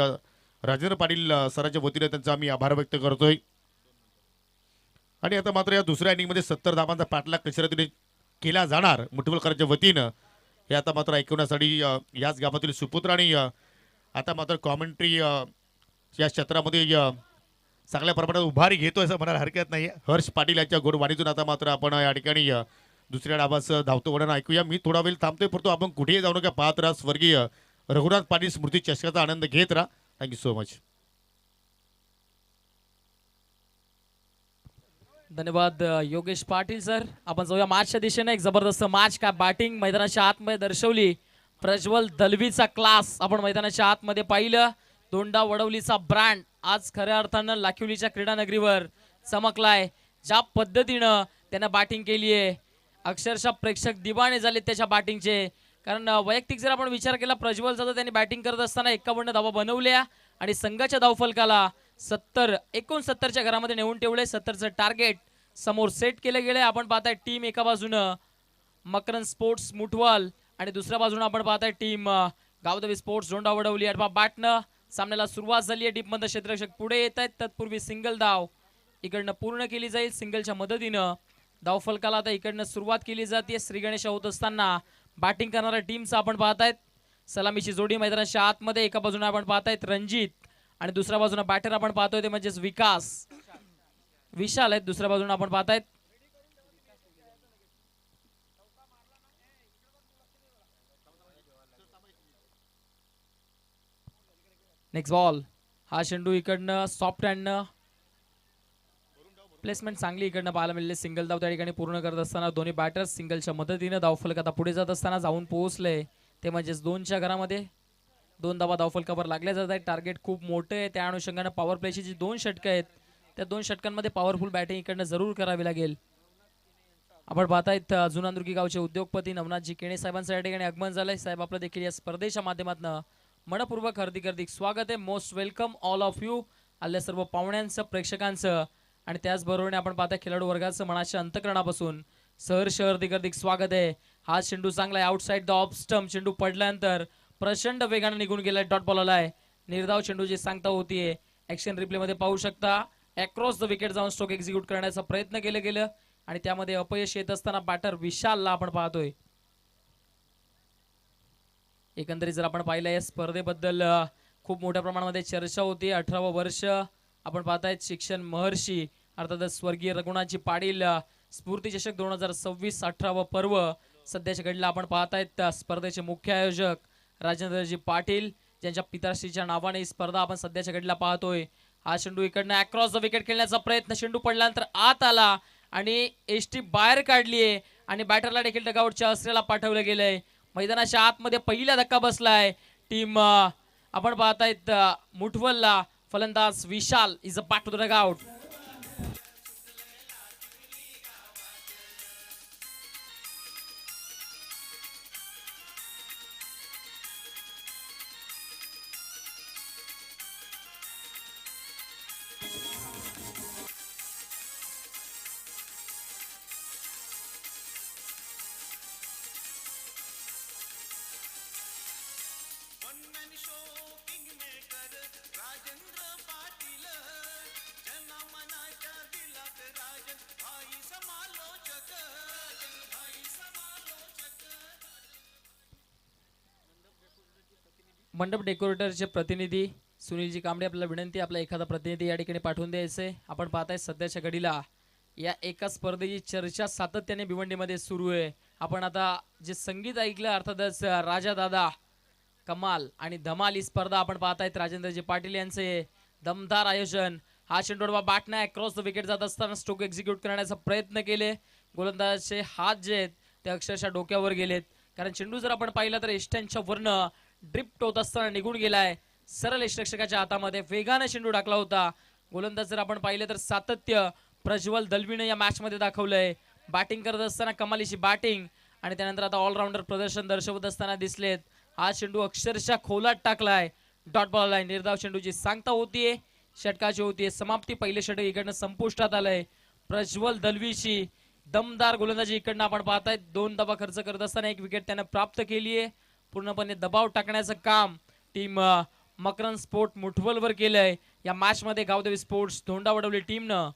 राजेंद्र पाटील सरांच्या वतीनं त्यांचा आम्ही आभार व्यक्त करतोय. आणि आता मात्र या दुसऱ्या इनिंगमध्ये 70 धावांचा पाठलाग कशा रीतीने केला जाणार मुठवलकरांच्या वतीनं हे आता मात्र ऐकवण्यासाठी याच गावातील सुपुत्र आणि आता मात्र कॉमेंट्री या क्षेत्रामध्ये चांगल्या प्रमाणात उभारी घेतो असं म्हणायला हरकत नाही. हर्ष पाटील यांच्या गोडवाणीतून आता मात्र आपण या ठिकाणी दुसऱ्या डावाचं धावतो वळण ऐकूया. मी थोडा वेळ थांबतोय, परंतु आपण कुठेही जाऊ नका, पाहत राहा स्वर्गीय रघुनाथ पाटील स्मृती चषकाचा आनंद घेत राहा. Thank you so much. धन्यवाद योगेश पाटील सर. आपण जाऊया मॅचच्या दिशेने. एक जबरदस्त मॅच का बॅटिंग मैदानाच्या आतमध्ये दर्शवली. प्रज्वल दलवीचा क्लास आपण मैदानाच्या आतमध्ये पाहिलं. दोंडा वडवलीचा ब्रँड आज खऱ्या अर्थानं लाखिवलीच्या क्रीडा नगरीवर चमकलाय. ज्या पद्धतीनं त्यानं बॅटिंग केली आहे अक्षरशः प्रेक्षक दिवाणे झाले त्याच्या बॅटिंगचे. कारण वैयक्तिक जर आपण विचार केला प्रज्वलचा तर त्यांनी बॅटिंग करत असताना 51 धावा बनवल्या आणि संघाच्या धावफलकाला 69च्या घरामध्ये नेऊन ठेवले. 70चं टार्गेट समोर सेट केले गेले. आपण पाहताय टीम एका बाजूनं मकरंद स्पोर्ट्स मुठवाल आणि दुसऱ्या बाजूनं आपण पाहताय टीम गावदेवी स्पोर्ट्स झोंडा वडवली. अथवा बॅटनं सामन्याला सुरुवात झाली आहे. डीपमध्ये क्षेत्ररक्षक पुढे येत आहेत. तत्पूर्वी सिंगल धाव इकडनं पूर्ण केली जाईल. सिंगलच्या मदतीनं धावफलकाला आता इकडनं सुरुवात केली जाते. श्री गणेश होत असताना बॅटिंग करणाऱ्या टीमचा आपण पाहतायत सलामीची जोडी मैदानाच्या आतमध्ये. एका बाजूने आपण पाहतायत रणजित आणि दुसऱ्या बाजूने बॅटर आपण पाहतोय ते म्हणजेच विशाल आहेत. दुसऱ्या बाजूने आपण पाहतायत नेक्स्ट बॉल. हा चेंडू इकडनं सॉफ्ट हँडनं प्लेसमेंट चांगली इकडनं पाहायला मिळाले. सिंगल धाव त्या ठिकाणी पूर्ण करत असताना दोन्ही बॅटर्स सिंगलच्या मदतीने धावफलक आता पुढे जात असताना जाऊन पोहोचले ते म्हणजेच 2च्या घरामध्ये. 2 धावा धावफलकावर लागल्या जात आहेत. टार्गेट खूप मोठं आहे. त्या अनुषंगाने पॉवर प्लेची जी 2 षटकं आहेत त्या 2 षटकांमध्ये पॉवरफुल बॅटिंग इकडनं जरूर करावी लागेल. आपण पाहतायत जुनांदुर्गी गावचे उद्योगपती नवनाथजी केणे साहेबांचं या ठिकाणी आगमन झालंय. साहेब आपलं देखील या स्पर्धेच्या माध्यमातून मनपूर्वक हार्दिक स्वागत आहे. Most welcome all of you. आल्या सर्व पाहुण्यांचं प्रेक्षकांचं आणि त्याचबरोबर आपण पाहता खेळाडू वर्गाचं मनाच्या अंतकरणापासून सहर्ष हार्दिक स्वागत आहे. हा चेंडू चांगला आहे आउटसाइड द ऑफ स्टंप. चेंडू पडल्यानंतर प्रचंड वेगाने निघून गेलाय. डॉट बॉल आलाय. निर्धाव चेंडूची सांगता होतीये. ऍक्शन रिप्ले मध्ये पाहू शकता अक्रॉस द विकेट जाऊन स्ट्रोक एक्झिक्यूट करण्याचा प्रयत्न केलं गेलं आणि त्यामध्ये अपयश येत असताना बॅटर विशालला आपण पाहतोय. एकंदरीत जर आपण पाहिलं या स्पर्धेबद्दल खूप मोठ्या प्रमाणामध्ये चर्चा होती. 18वं वर्ष आपण पाहतायत. शिक्षण महर्षी अर्थातच स्वर्गीय रघुनाथजी पाटील स्फूर्ती चषक 2026 18वं पर्व सध्याच्या घडीला आपण पाहतायत. स्पर्धेचे मुख्य आयोजक राजेंद्रजी पाटील ज्यांच्या पिताश्रीच्या नावाने ही स्पर्धा आपण सध्याच्या घडीला पाहतोय. हा चेंडू इकडनं अक्रॉस द विकेट खेळण्याचा प्रयत्न. चेंडू पडल्यानंतर आत आला आणि एसटी बाहेर काढलीये आणि बॅटरला देखील डगआउटच्या आश्रयाला पाठवलं गेलंय. मैदानाच्या आतमध्ये पहिला धक्का बसलाय. टीम आपण पाहतायत मुठवलला. फलंदाज Vishal is a back to the dugout. मंडप डेकोरेटरचे प्रतिनिधी सुनीलजी कांबळे आपल्याला विनंती आपला एखादा प्रतिनिधी या ठिकाणी पाठवून द्यायचे. आपण पाहताय सध्याच्या घडीला या एका स्पर्धेची चर्चा सातत्याने भिवंडीमध्ये सुरू आहे. आपण आता जे संगीत ऐकलं अर्थातच राजा दादा कमाल आणि धमाल ही स्पर्धा आपण पाहतायत. राजेंद्रजी पाटील यांचे दमदार आयोजन. हा चेंडू बॅटने क्रॉस द विकेट जात असताना स्ट्रोक एक्झिक्यूट करण्याचा प्रयत्न केले. गोलंदाजाचे हात जे आहेत ते अक्षरशः डोक्यावर गेलेत. कारण चेंडू जर आपण पाहिला तर एष्ट्यांच्या वरनं ड्रिफ्ट होत असताना निघून गेलाय. सरळ यष्टिरक्षकाच्या हातामध्ये वेगाने चेंडू टाकला होता. गोलंदाज जर आपण पाहिलं तर सातत्य प्रज्वल दलवीने या मॅच मध्ये दाखवलंय. बॅटिंग करत असताना कमालीची बॅटिंग आणि त्यानंतर आता ऑलराऊंडर प्रदर्शन दर्शवत असताना दिसलेत. हा चेंडू अक्षरशः खोलात टाकलाय. Dot ball line. निर्धाव चेंडूची सांगता होतीये. षटकाची होतीये समाप्ती. पहिले षटक इकडनं संपुष्टात आलंय. प्रज्वल दलवीची दमदार गोलंदाजी इकडनं आपण पाहतायत. 2 धावा खर्च करत असताना 1 विकेट त्याने प्राप्त केली आहे. पूर्णपणे दबाव टाकण्याचं काम टीम मकरन स्पोर्ट मुठवलवर केलंय. या मॅच मध्ये गावदेवी स्पोर्ट्स धोंडावडवली टीमनं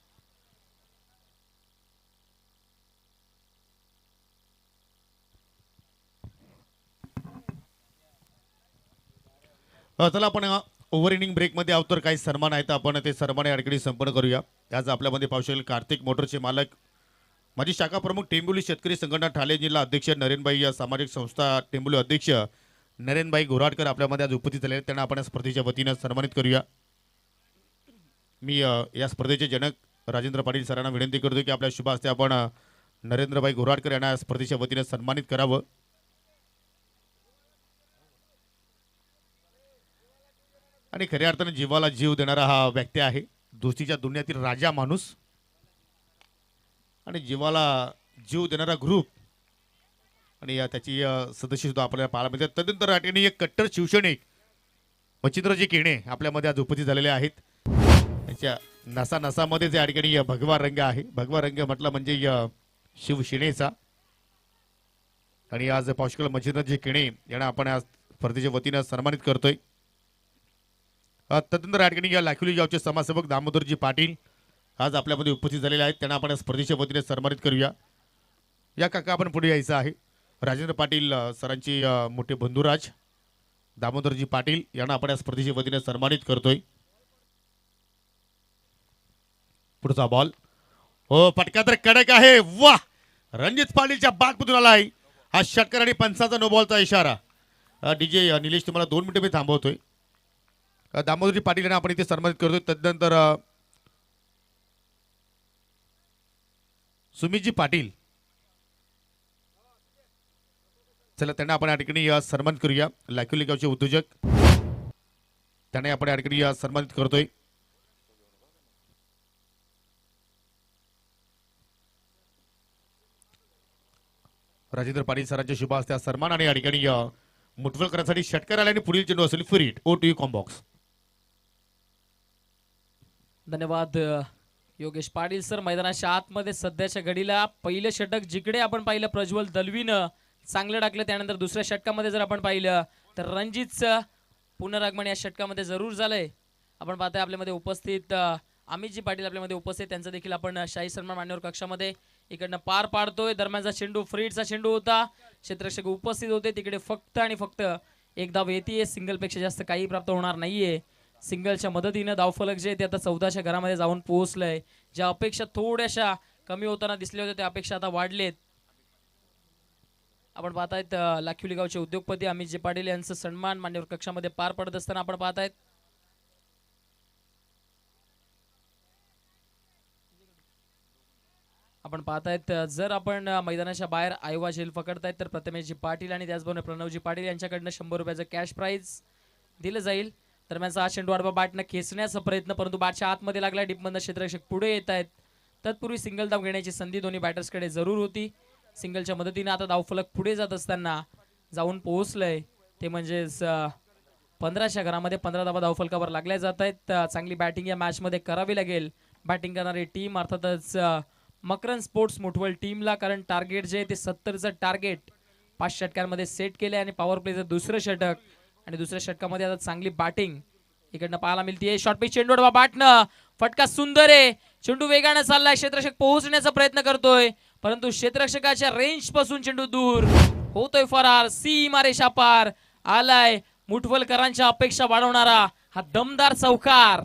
चला आपण ओव्हर इनिंग ब्रेक मध्ये आहोत तर काही सन्मान आहेत आपण ते सन्मान या ठिकाणी संपन्न करूया. आज आपल्यामध्ये पाहू शकेल कार्तिक मोटरचे मालक माजी शाखा प्रमुख टेंबुली शेतकरी संघटना ठाणे जिल्हा अध्यक्ष नरेनभाई या सामाजिक संस्था टेंबुली अध्यक्ष नरेनभाई घोराडकर आपल्यामध्ये आज उपस्थित झाले. त्यांना आपण या स्पर्धेच्या वतीनं सन्मानित करूया. मी या स्पर्धेचे जनक राजेंद्र पाटील सरांना विनंती करतो की आपल्या शुभ हस्ते आपण नरेंद्रभाई घोराडकर यांना या स्पर्धेच्या वतीनं सन्मानित करावं. आणि खऱ्या अर्थाने जीवाला जीव देणारा हा व्यक्ती आहे. दोस्तीच्या दुनियातील राजा माणूस आणि जीवाला जीव देणारा ग्रुप आणि त्याची सदस्य सुद्धा आपल्याला पाहायला मिळतात. तदनंतर या ठिकाणी एक कट्टर शिवसैनिक मच्छिंद्रजी केणे आपल्यामध्ये आज उपस्थित झालेले आहेत. त्याच्या नसा नसामध्ये या ठिकाणी भगवा रंग आहे. भगवा रंग म्हटलं म्हणजे शिवसेनेचा. आणि आज पावशकल मच्छिंद्रजी केणे यांना आपण आज स्पर्धेच्या वतीनं सन्मानित करतोय. तदनंतर या ठिकाणी लाखोली गावचे समाजसेवक दामोदरजी पाटील आज आपल्यामध्ये उपस्थित झालेले आहेत. त्यांना आपण स्पर्धेच्या वतीने सन्मानित करूया. या काका आपण पुढे यायचं आहे. राजेंद्र पाटील सरांची मोठे बंधुराज दामोदरजी पाटील यांना आपण या स्पर्धेच्या वतीने सन्मानित करतोय. पुढचा बॉल हो फटका तर कडक आहे. वा रणजित पाटीलच्या बागमधून आला आहे हा षटकार आणि पंचाचा नो बॉलचा इशारा. डीजे निलेश तुम्हाला 2 मिनिटं मी थांबवतोय. दामोदरजी पाटील यांना आपण इथे सन्मानित करतोय. तदनंतर सुमितजी पाटील चला त्यांना आपण या ठिकाणी सन्मानित करूया. लाखोली गावचे उद्योजक त्यांना आपण या ठिकाणी सन्मानित करतोय. राजेंद्र पाटील सरांच्या शुभ हस्ते सन्मान आणि या ठिकाणी मुठवलकरांसाठी षटकार आल्याने पुढील चेंडू असेल free hit. Over to you com box. धन्यवाद योगेश पाटील सर. मैदानाच्या आतमध्ये सध्याच्या घडीला पहिलं षटक जिकडे आपण पाहिलं प्रज्वल दलवीनं चांगलं टाकलं. त्यानंतर दुसऱ्या षटकामध्ये जर आपण पाहिलं तर रणजितचं पुनरागमन या षटकामध्ये जरूर झालंय. आपण पाहताय आपल्यामध्ये उपस्थित अमितजी पाटील आपल्यामध्ये उपस्थित, त्यांचं देखील आपण शाही सन्मान मान्यवर कक्षामध्ये इकडनं पार पाडतोय. दरम्यानचा चेंडू फ्रीडचा चेंडू होता. क्षेत्ररक्षक उपस्थित होते तिकडे. फक्त आणि फक्त एक धाव येते. सिंगल पेक्षा जास्त काही प्राप्त होणार नाहीये. सिंगलच्या मदतीनं धावफलक जे ते आता 14च्या घरामध्ये जाऊन पोहोचलंय. ज्या अपेक्षा थोड्याशा कमी होताना दिसल्या होत्या त्या अपेक्षा आता वाढलेत. आपण पाहतायत लाखिवली गावचे उद्योगपती अमितजी पाटील यांचं सन्मान मान्यवर कक्षामध्ये पार पडत असताना आपण पाहतायत. आपण पाहतायत जर आपण मैदानाच्या बाहेर आयवा झेल पकडतायत तर प्रथमेशजी पाटील आणि त्याचबरोबर प्रणवजी पाटील यांच्याकडनं 100 रुपयाचं कॅश प्राइज दिलं जाईल. दरम्यानचा हा चेंडू आडवा बॅटनं खेचण्याचा प्रयत्न, परंतु बॅटच्या आतमध्ये लागला. डीपमधनं क्षेत्ररक्षक पुढे येत आहेत. तत्पूर्वी सिंगल धाव घेण्याची संधी दोन्ही बॅटर्सकडे जरूर होती. सिंगलच्या मदतीने आता धावफलक पुढे जात असताना जाऊन पोहोचलंय. ते म्हणजेच 15च्या घरामध्ये 15 धावा धावफलकावर लागल्या जात आहेत. चांगली बॅटिंग या मॅचमध्ये करावी लागेल. बॅटिंग करणारी टीम अर्थातच मकरन स्पोर्ट्स मुठवल टीमला, कारण टार्गेट जे आहे ते 70चं टार्गेट 5 षटकांमध्ये सेट केले आणि पॉवर प्लेचं दुसरं षटक आणि दुसऱ्या षटकामध्ये आता चांगली बॅटिंग इकडनं पाहायला मिळते. शॉर्ट पिच चेंडू बॅटनं फटका सुंदर आहे. चेंडू वेगाने चाललाय. क्षेत्ररक्षक पोहोचण्याचा प्रयत्न करतोय, परंतु क्षेत्ररक्षकाच्या रेंज पासून चेंडू दूर होतोय फरार. सीमारेषा पार आलाय. मुठवलकरांच्या अपेक्षा वाढवणारा हा दमदार चौकार.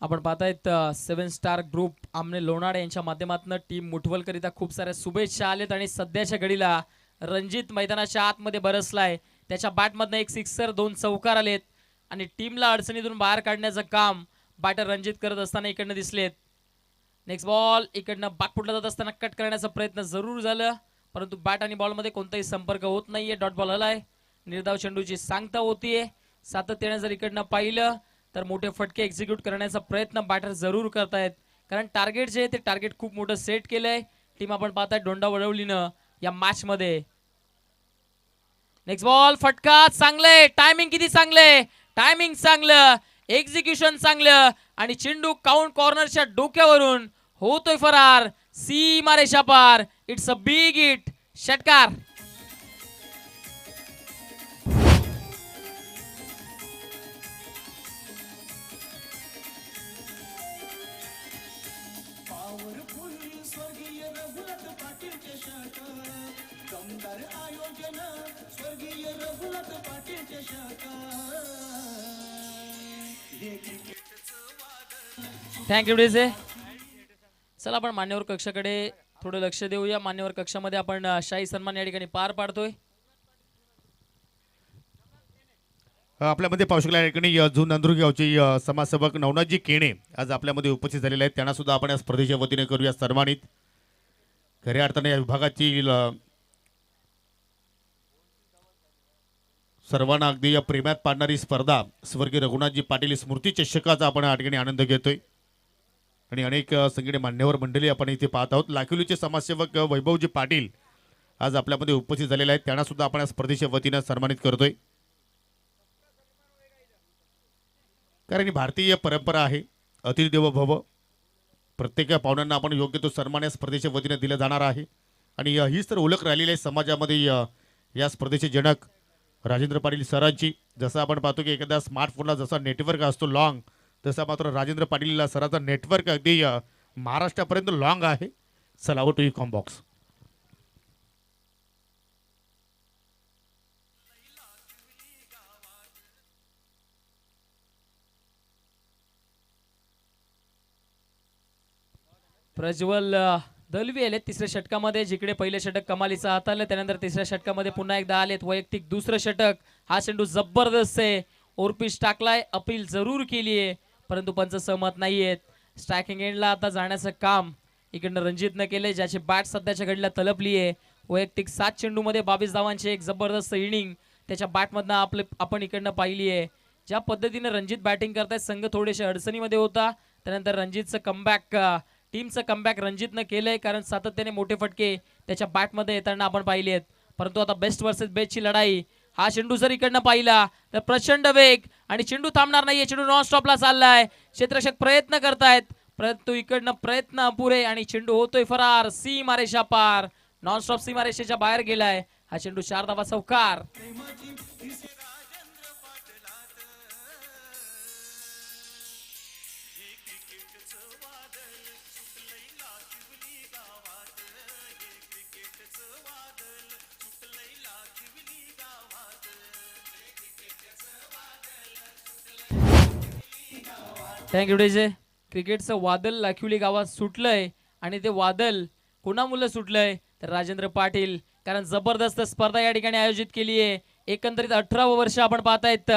आपण पाहतायत 7 स्टार ग्रुप आमने लोणाडे यांच्या माध्यमातून टीम मुठवलकरिता खूप साऱ्या शुभेच्छा आलेत आणि सध्याच्या घडीला रणजित मैदानाच्या आतमध्ये बरसलाय. त्याच्या बॅटमधनं एक सिक्सर 2 चौकार आलेत आणि टीमला अडचणीतून बाहेर काढण्याचं काम बॅटर रणजित करत असताना इकडनं दिसलेत. नेक्स्ट बॉल इकडनं बॅकफुटला जात असताना कट करण्याचा प्रयत्न जरूर झाला, परंतु बॅट आणि बॉलमध्ये कोणताही संपर्क होत नाहीये. डॉट बॉल आलाय. निर्धाव चेंडूची सांगता होतीये. सातत्याने जर इकडनं पाहिलं तर मोठे फटके एक्झिक्यूट करण्याचा प्रयत्न बॅटर जरूर करतायत, कारण टार्गेट जे आहे ते टार्गेट खूप मोठं सेट केलंय. टीम आपण पाहताय दोंडा वळवलीनं या मॅच मध्ये. नेक्स्ट बॉल फटका चांगले. टायमिंग किती चांगले. टायमिंग चांगलं, एक्झिक्युशन चांगलं आणि चेंडू काउंट कॉर्नरच्या डोक्यावरून होतोय फरार. सीमारेषा पार. It's a big hit. षटकार. Thank you DJ. चला आपण मान्यवर कक्षाकडे थोडं लक्ष देऊया. मान्यवर कक्षामध्ये आपण शाही सन्मान या ठिकाणी पार पाडतोय. आपल्यामध्ये पाहू शकला या ठिकाणी जून नांदुर्गी गावचे समाजसेवक नवनाथजी केणे आज आपल्यामध्ये उपस्थित झालेले आहेत. त्यांना सुद्धा आपण या स्पर्धेच्या वतीने करूया सन्मानित. खऱ्या अर्थाने या विभागाची सर्वांना अगदी या प्रेमात पाडणारी स्पर्धा स्वर्गीय रघुनाथजी पाटील स्मृती चषकाचा आपण या ठिकाणी आनंद घेतोय आणि अनेक संगीत मान्यवर मंडळी आपण इथे पाहत आहोत. लाखिवलीचे समाजसेवक वैभवजी पाटील आज आपल्यामध्ये उपस्थित झालेले आहेत. त्यांना सुद्धा आपण या स्पर्धेच्या वतीने सन्मानित करतोय, कारण ही भारतीय परंपरा आहे. अतिथी देवो भव. प्रत्येक पाहुण्यांना आपण योग्य तो सन्मान या स्पर्धेच्या वतीने दिला जाणार आहे आणि हीच तर ओळख राहिलेली आहे समाजामध्ये. या स्पर्धेचे जनक राजेंद्र पाटील सरांची. जसं आपण पाहतो की एखाद्या स्मार्टफोनला जसा नेटवर्क असतो लॉंग, तसा मात्र राजेंद्र पाटील सरांचा नेटवर्क अगदी महाराष्ट्रापर्यंत लॉंग आहे. चला to com box. Prajwal Dalvi आले तिसऱ्या षटकामध्ये, जिकडे पहिले षटक कमालीचं हाताळलं त्यानंतर तिसऱ्या षटकामध्ये पुन्हा एकदा आलेत. वैयक्तिक दुसरं षटक. हा चेंडू जबरदस्त आहे. ओरपिच टाकलाय. अपील जरूर केली आहे, परंतु पंच सहमत नाहीयेत. स्ट्रायकिंग एंडला आता जाण्याचं काम इकडनं रणजितनं केलंय, ज्याची बॅट सध्याच्या घडीला तलपली आहे. वैयक्तिक 7 चेंडूमध्ये 22 धावांची एक जबरदस्त इनिंग त्याच्या बॅटमधनं आपण इकडनं पाहिली आहे. ज्या पद्धतीने रणजित बॅटिंग करतायत, संघ थोडेसे अडचणीमध्ये होता, त्यानंतर रणजितचं कमबॅक टीमचं कमबॅक रणजितनं केलंय, कारण सातत्याने मोठे फटके त्याच्या बॅटमध्ये येताना आपण पाहिले आहेत. परंतु आता बेस्ट वर्सेस बेस्टची लढाई. हा चेंडू जर इकडनं पाहिला तर प्रचंड वेग आणि चेंडू थांबणार नाहीये. चेंडू नॉन स्टॉपला चाललाय. क्षेत्ररक्षक प्रयत्न करतायत, परंतु इकडनं प्रयत्न अपुरे आणि चेंडू होतोय फरार. सीमारेषा पार, नॉन स्टॉप सीमारेषेच्या बाहेर गेलाय. हा चेंडू 4 धावा चौकार. Thank you DJ. क्रिकेटचं वादळ लाखिवली गावात सुटलंय आणि ते वादळ कोणामुळे सुटलंय तर राजेंद्र पाटील, कारण जबरदस्त स्पर्धा या ठिकाणी आयोजित केली आहे. एकंदरीत 18 वर्ष आपण पाहतायत.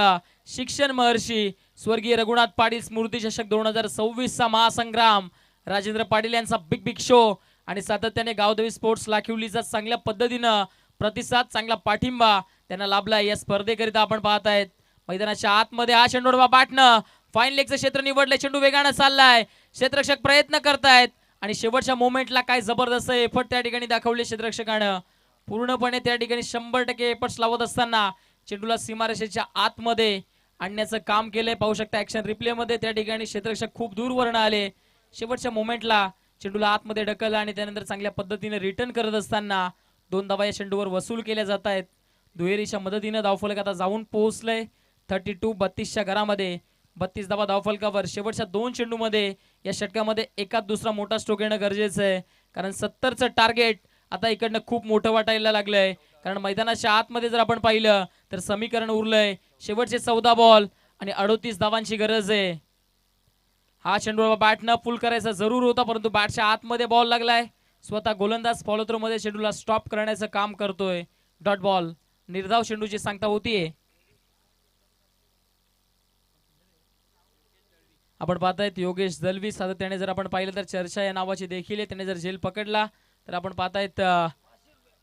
शिक्षण महर्षी स्वर्गीय रघुनाथ पाटील स्मृती चषक 2026 चा महासंग्राम, राजेंद्र पाटील यांचा बिग बिग शो आणि सातत्याने गावदेवी स्पोर्ट्स लाखिवलीचा चांगल्या पद्धतीनं प्रतिसाद, चांगला पाठिंबा त्यांना लाभलाय. या स्पर्धेकरिता आपण पाहतायत मैदानाच्या आतमध्ये हा चेंडू बॅटनं फाईन लेगचं क्षेत्र निवडलंय. चेंडू वेगानं चाललाय. क्षेत्ररक्षक प्रयत्न करतायत आणि शेवटच्या मोमेंटला काय जबरदस्त एफर्ट त्या ठिकाणी दाखवले क्षेत्ररक्षकानं. पूर्णपणे त्या ठिकाणी 100% एफर्ट्स लावत असताना चेंडूला सीमारेषेच्या आतमध्ये आणण्याचं काम केलंय. पाहू शकता ऍक्शन रिप्ले मध्ये त्या ठिकाणी क्षेत्ररक्षक खूप दूरवरनं आले. शेवटच्या मोमेंटला चेंडूला आतमध्ये ढकललं आणि त्यानंतर चांगल्या पद्धतीने रिटर्न करत असताना 2 धावा या चेंडूवर वसूल केल्या जात आहेत. दुहेरीच्या मदतीनं धावफलक आता जाऊन पोहोचलंय 32-32च्या घरामध्ये. 32 धावा धावफलकावर. शेवटच्या 2 चेंडूमध्ये या षटकामध्ये एकाच दुसरा मोठा स्ट्रोक येणं गरजेचं आहे, कारण 70चं टार्गेट आता इकडनं खूप मोठं वाटायला लागलंय. कारण मैदानाच्या आतमध्ये जर आपण पाहिलं तर समीकरण उरलंय शेवटचे 14 बॉल आणि 38 धावांची गरज आहे. हा चेंडू बॅटनं पुल करायचा जरूर होता, परंतु बॅटच्या आतमध्ये बॉल लागलाय. स्वतः गोलंदाज फॉलो थ्रो मध्ये चेंडूला स्टॉप करण्याचं काम करतोय. डॉट बॉल, निर्धाव चेंडूची सांगता होतीये. आपण पाहतायत योगेश दलवी सातत्याने जर आपण पाहिलं तर चर्चा या नावाची देखील आहे. त्याने जर झेल पकडला तर आपण पाहतायत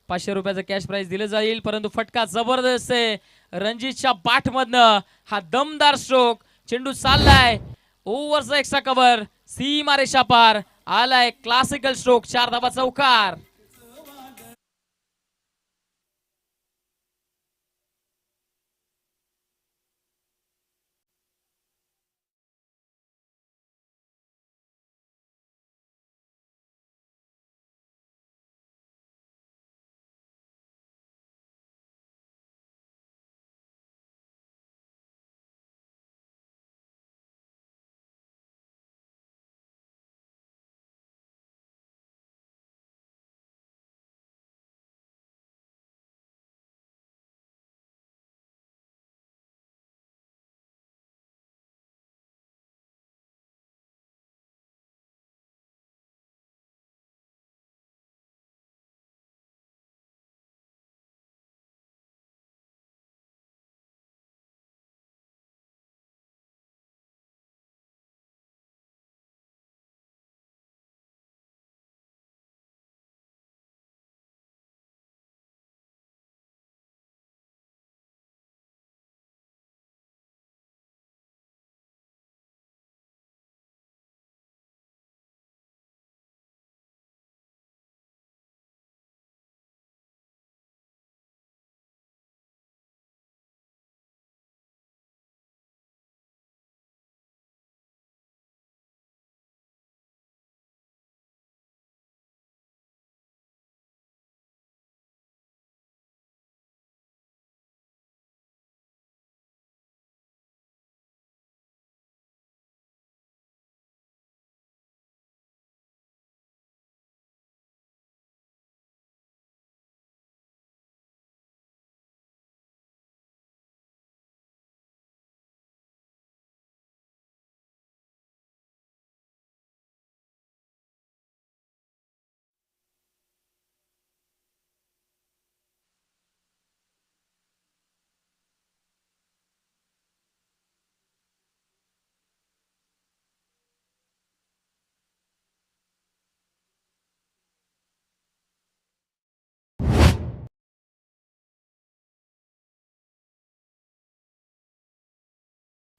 500 रुपयाचं कॅश प्राइज दिलं जाईल. परंतु फटका जबरदस्त आहे रणजितच्या बॅटमधनं. हा दमदार स्ट्रोक, चेंडू चाललाय ओव्हरचा एक्स्ट्रा कव्हर, सीमारेषा पार आलाय. क्लासिकल स्ट्रोक, 4 धावा चौकार.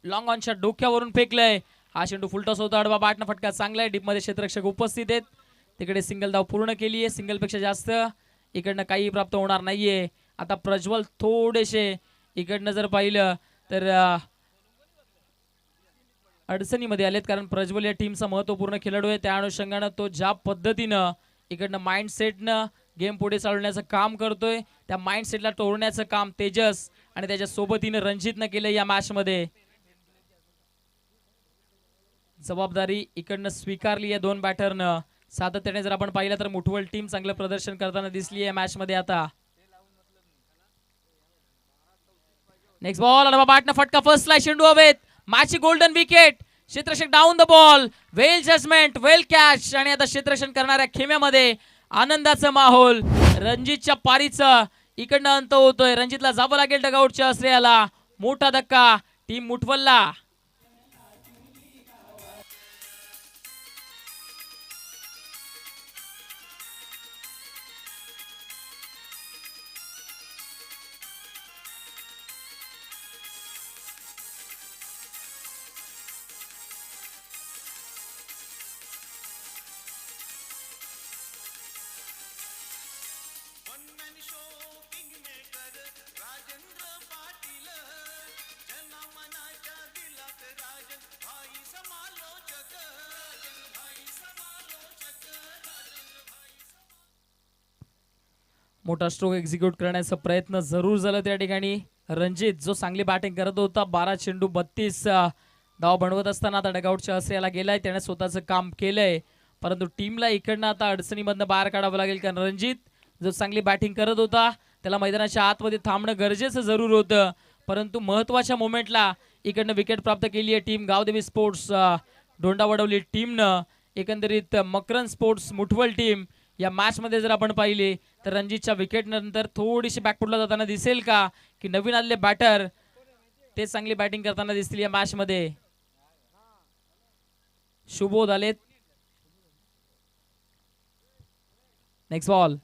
लॉंग ऑनच्या डोक्यावरून फेकलंय. हा चेंडू फुलटॉस होता, आडवा बॅटनं फटका चांगला आहे. डीप मध्ये क्षेत्ररक्षक उपस्थित आहेत. तिकडे सिंगल धाव पूर्ण केली आहे, सिंगल पेक्षा जास्त इकडनं काही प्राप्त होणार नाहीये. आता प्रज्वल थोडेसे इकडनं जर पाहिलं तर अडचणीमध्ये आलेत, कारण प्रज्वल या टीमचा महत्वपूर्ण खेळाडू आहे. त्या अनुषंगानं तो ज्या पद्धतीनं इकडनं माइंडसेटनं गेम पुढे चालवण्याचं काम करतोय, त्या माइंडसेटला तोडण्याचं काम तेजस आणि त्याच्या सोबतीनं रणजितनं केलं या मॅच मध्ये. जबाबदारी इकडनं स्वीकारली आहे दोन बॅटरनं. सातत्याने जर आपण पाहिलं तर मुठवल टीम चांगलं प्रदर्शन करताना दिसली आहे मॅच मध्ये. आता नेक्स्ट बॉल, अडवा बॅटनं फटका, फर्स्ट ला चेंडू हवेत, मॅचची गोल्डन विकेट. क्षेत्ररक्षक down the ball, well judgement, well catch. आणि आता क्षेत्ररक्षण करणाऱ्या खेम्यामध्ये आनंदाचा माहोल. रणजितच्या पारीचं इकडनं अंत होतोय. रणजितला जावं लागेल डगआउटच्या आश्रयाला. मोठा धक्का टीम मुठवलला. मोठा स्ट्रोक एक्झिक्यूट करण्याचा प्रयत्न जरूर झाला त्या ठिकाणी. रणजित जो चांगली बॅटिंग करत होता, 12 चेंडू 32 धाव बनवत असताना आता डगआउटच्या आश्रयाला गेलाय. त्याने स्वतःचं काम केलंय, परंतु टीमला इकडनं आता अडचणीमधनं बाहेर काढावं लागेल, कारण रणजित जो चांगली बॅटिंग करत होता त्याला मैदानाच्या आतमध्ये थांबणं गरजेचं जरूर होतं. परंतु महत्वाच्या मोमेंटला इकडनं विकेट प्राप्त केली आहे टीम गावदेवी स्पोर्ट्स धोंडावडवली टीमनं. एकंदरीत मकरन स्पोर्ट्स मुठवल टीम या मॅच मध्ये जर आपण पाहिले तर रणजितच्या विकेट नंतर थोडीशी बॅकफुटला जाताना दिसेल का, की नवीन आलेले बॅटर ते चांगली बॅटिंग करताना दिसतील या मॅच मध्ये. शुभोध आलेत. नेक्स्ट बॉल,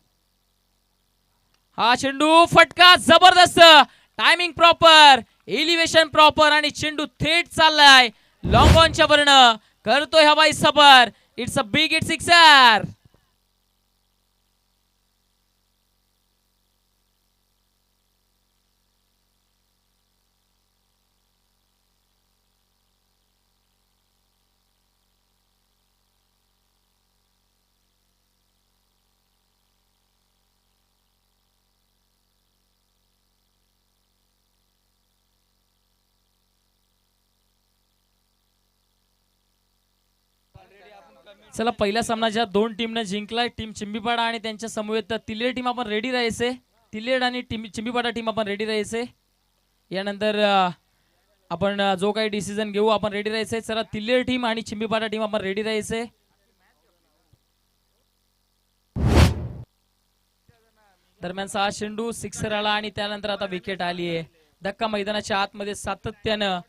हा चेंडू फटका जबरदस्त, टायमिंग प्रॉपर, एलिव्हेशन प्रॉपर आणि चेंडू थेट चाललाय लॉंग ऑनच्या वर्ण. करतोय हवाई सफर. It's a big hit sixer. चला, पहिल्या सामनाच्या दोन टीमने जिंकलाय. टीम चिंबीपाडा आणि त्यांच्या समवेत तिल्हेड टीम आपण रेडी राहायचे. तिल्हेड आणि चिंबीपाडा टीम आपण रेडी राहायचे. यानंतर आपण जो काही डिसिजन घेऊ आपण रेडी राहायचे. चला, तिल्हेड टीम आणि चिंबीपाडा टीम आपण रेडी राहायचे. दरम्यान 6 चेंडू सिक्सर आला आणि त्यानंतर आता विकेट आली आहे. धक्का मैदानाच्या आतमध्ये सातत्यानं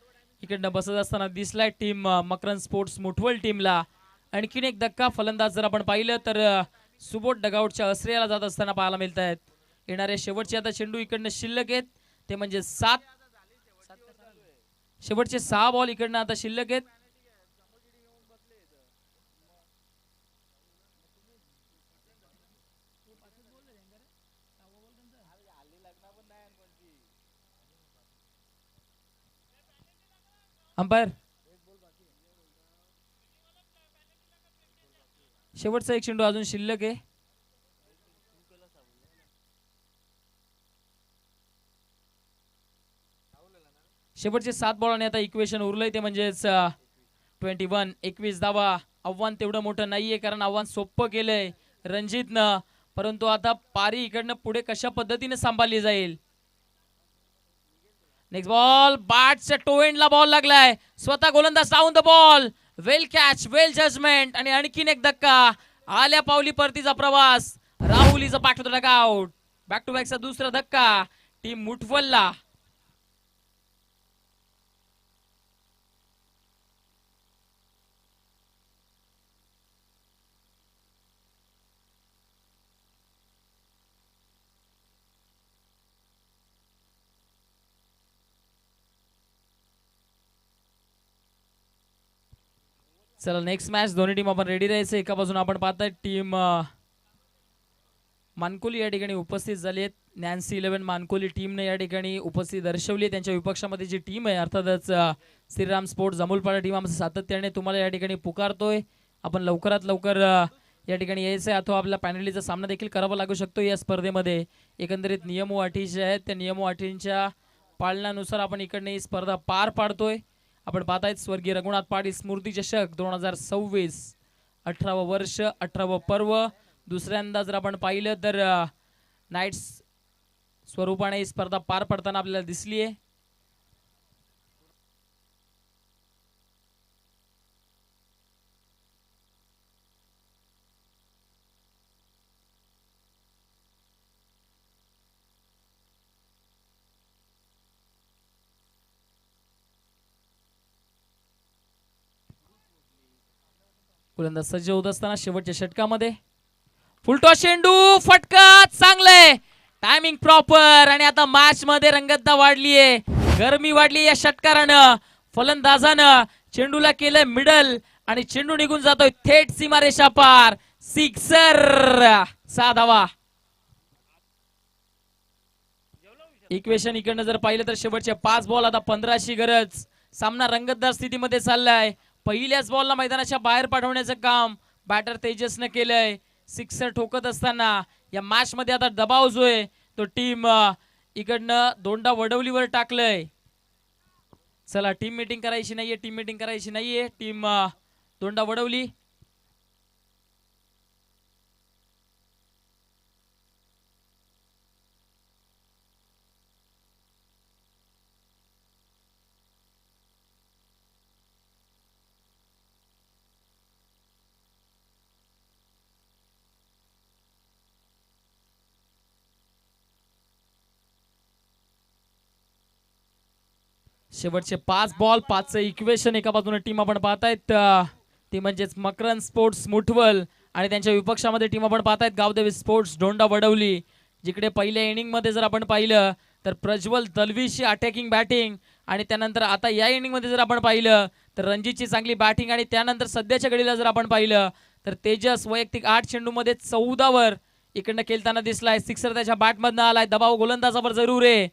इकडनं बसत असताना दिसलाय टीम मकरन स्पोर्ट्स मुठवल टीमला. आणखीन एक धक्का फलंदाज जर आपण पाहिलं तर सुबोध डगआउटच्या आश्रयाला जात असताना पाहायला मिळत आहेत. येणारे शेवटचे आता चेंडू इकडनं शिल्लक आहेत, ते म्हणजे 7. शेवटचे 6 बॉल इकडनं आता शिल्लक आहेत. अंपायर, शेवटचा एक चेंडू अजून शिल्लक आहे. शेवटचे 7 बॉल आणि आता इक्वेशन उरलंय ते म्हणजेच 21. 21 धावा. आव्हान तेवढं मोठं नाहीये, कारण आव्हान सोपं केलंय रणजितनं. परंतु आता पारी इकडनं पुढे कशा पद्धतीने सांभाळली जाईल. नेक्स्ट बॉल, बॅटच्या टो एंडला बॉल लागलाय. स्वतः गोलंदाज down the ball, well catch, well judgement आणि आणखीन एक धक्का. आल्या पावली परतीचा प्रवास. Rahul is back to the dugout. Back to बॅकचा दुसरा धक्का टीम मुठवलला. चला नेक्स्ट मॅच दोन्ही टीम आपण रेडी राहायचं. एका बाजून आपण पाहताय टीम मानकोली या ठिकाणी उपस्थित झाली आहेत. नॅन्सी 11 मानकोली टीमने या ठिकाणी उपस्थित दर्शवली. त्यांच्या विपक्षामध्ये जी टीम आहे अर्थातच श्रीराम स्पोर्ट्स जांभूळपाडा टीम आमचं सातत्याने तुम्हाला या ठिकाणी पुकारतोय. आपण लवकरात लवकर या ठिकाणी यायचं आहे अथवा आपल्या पॅनलीचा सामना देखील करावा लागू शकतो या स्पर्धेमध्ये. एकंदरीत नियम व अटी जे आहेत त्या नियम व अटींच्या पालनानुसार आपण इकडनं ही स्पर्धा पार पाडतोय. आपण पाहतायत स्वर्गीय रघुनाथ पाटील स्मृती चषक 2026 18वं वर्ष 18वं पर्व. दुसऱ्यांदा जर आपण पाहिलं तर नाईट्स स्वरूपाने ही स्पर्धा पार पडताना आपल्याला दिसली आहे. गोलंदाज सज्ज होत असताना शेवटच्या षटकामध्ये फुलटॉस चेंडू फटका चांगलंय टायमिंग प्रॉपर. आणि आता मॅच मध्ये रंगतता वाढलीये गरमी वाढली या षटकारानं. फलंदाजानं चेंडूला केलंय मिडल आणि चेंडू निघून जातोय थेट सीमारेषा पार. सिक्सर 6 धावा. इक्वेशन इकडनं जर पाहिलं तर शेवटचे 5 बॉल आता 15ची गरज. सामना रंगतदार स्थितीमध्ये चाललाय. पहिल्याच बॉलला मैदानाच्या बाहेर पाठवण्याचं काम बॅटर तेजसनं केलंय. सिक्सर ठोकत असताना या मॅच मध्ये आता दबाव जो आहे तो टीम इकडनं दोंडा वडवलीवर टाकलंय. चला टीम मीटिंग करायची नाहीये. टीम दोंडा वडवली. शेवटचे 5 बॉल 5चं इक्वेशन. एका बाजूने टीम आपण पाहतायत ती म्हणजेच मकरन स्पोर्ट्स मुठवल आणि त्यांच्या विपक्षामध्ये टीम आपण पाहतायत गावदेवी स्पोर्ट्स दोंडा वडवली. जिकडे पहिल्या इनिंग मध्ये जर आपण पाहिलं तर प्रज्वल दलवीची अटॅकिंग बॅटिंग आणि त्यानंतर आता या इनिंग मध्ये जर आपण पाहिलं तर रणजितची चांगली बॅटिंग आणि त्यानंतर सध्याच्या घडीला जर आपण पाहिलं तर तेजस वैयक्तिक 8 चेंडूमध्ये 14 वर इकडनं खेळताना दिसलाय. सिक्सर त्याच्या बॅटमधनं आलाय. दबाव गोलंदाजावर जरूर आहे.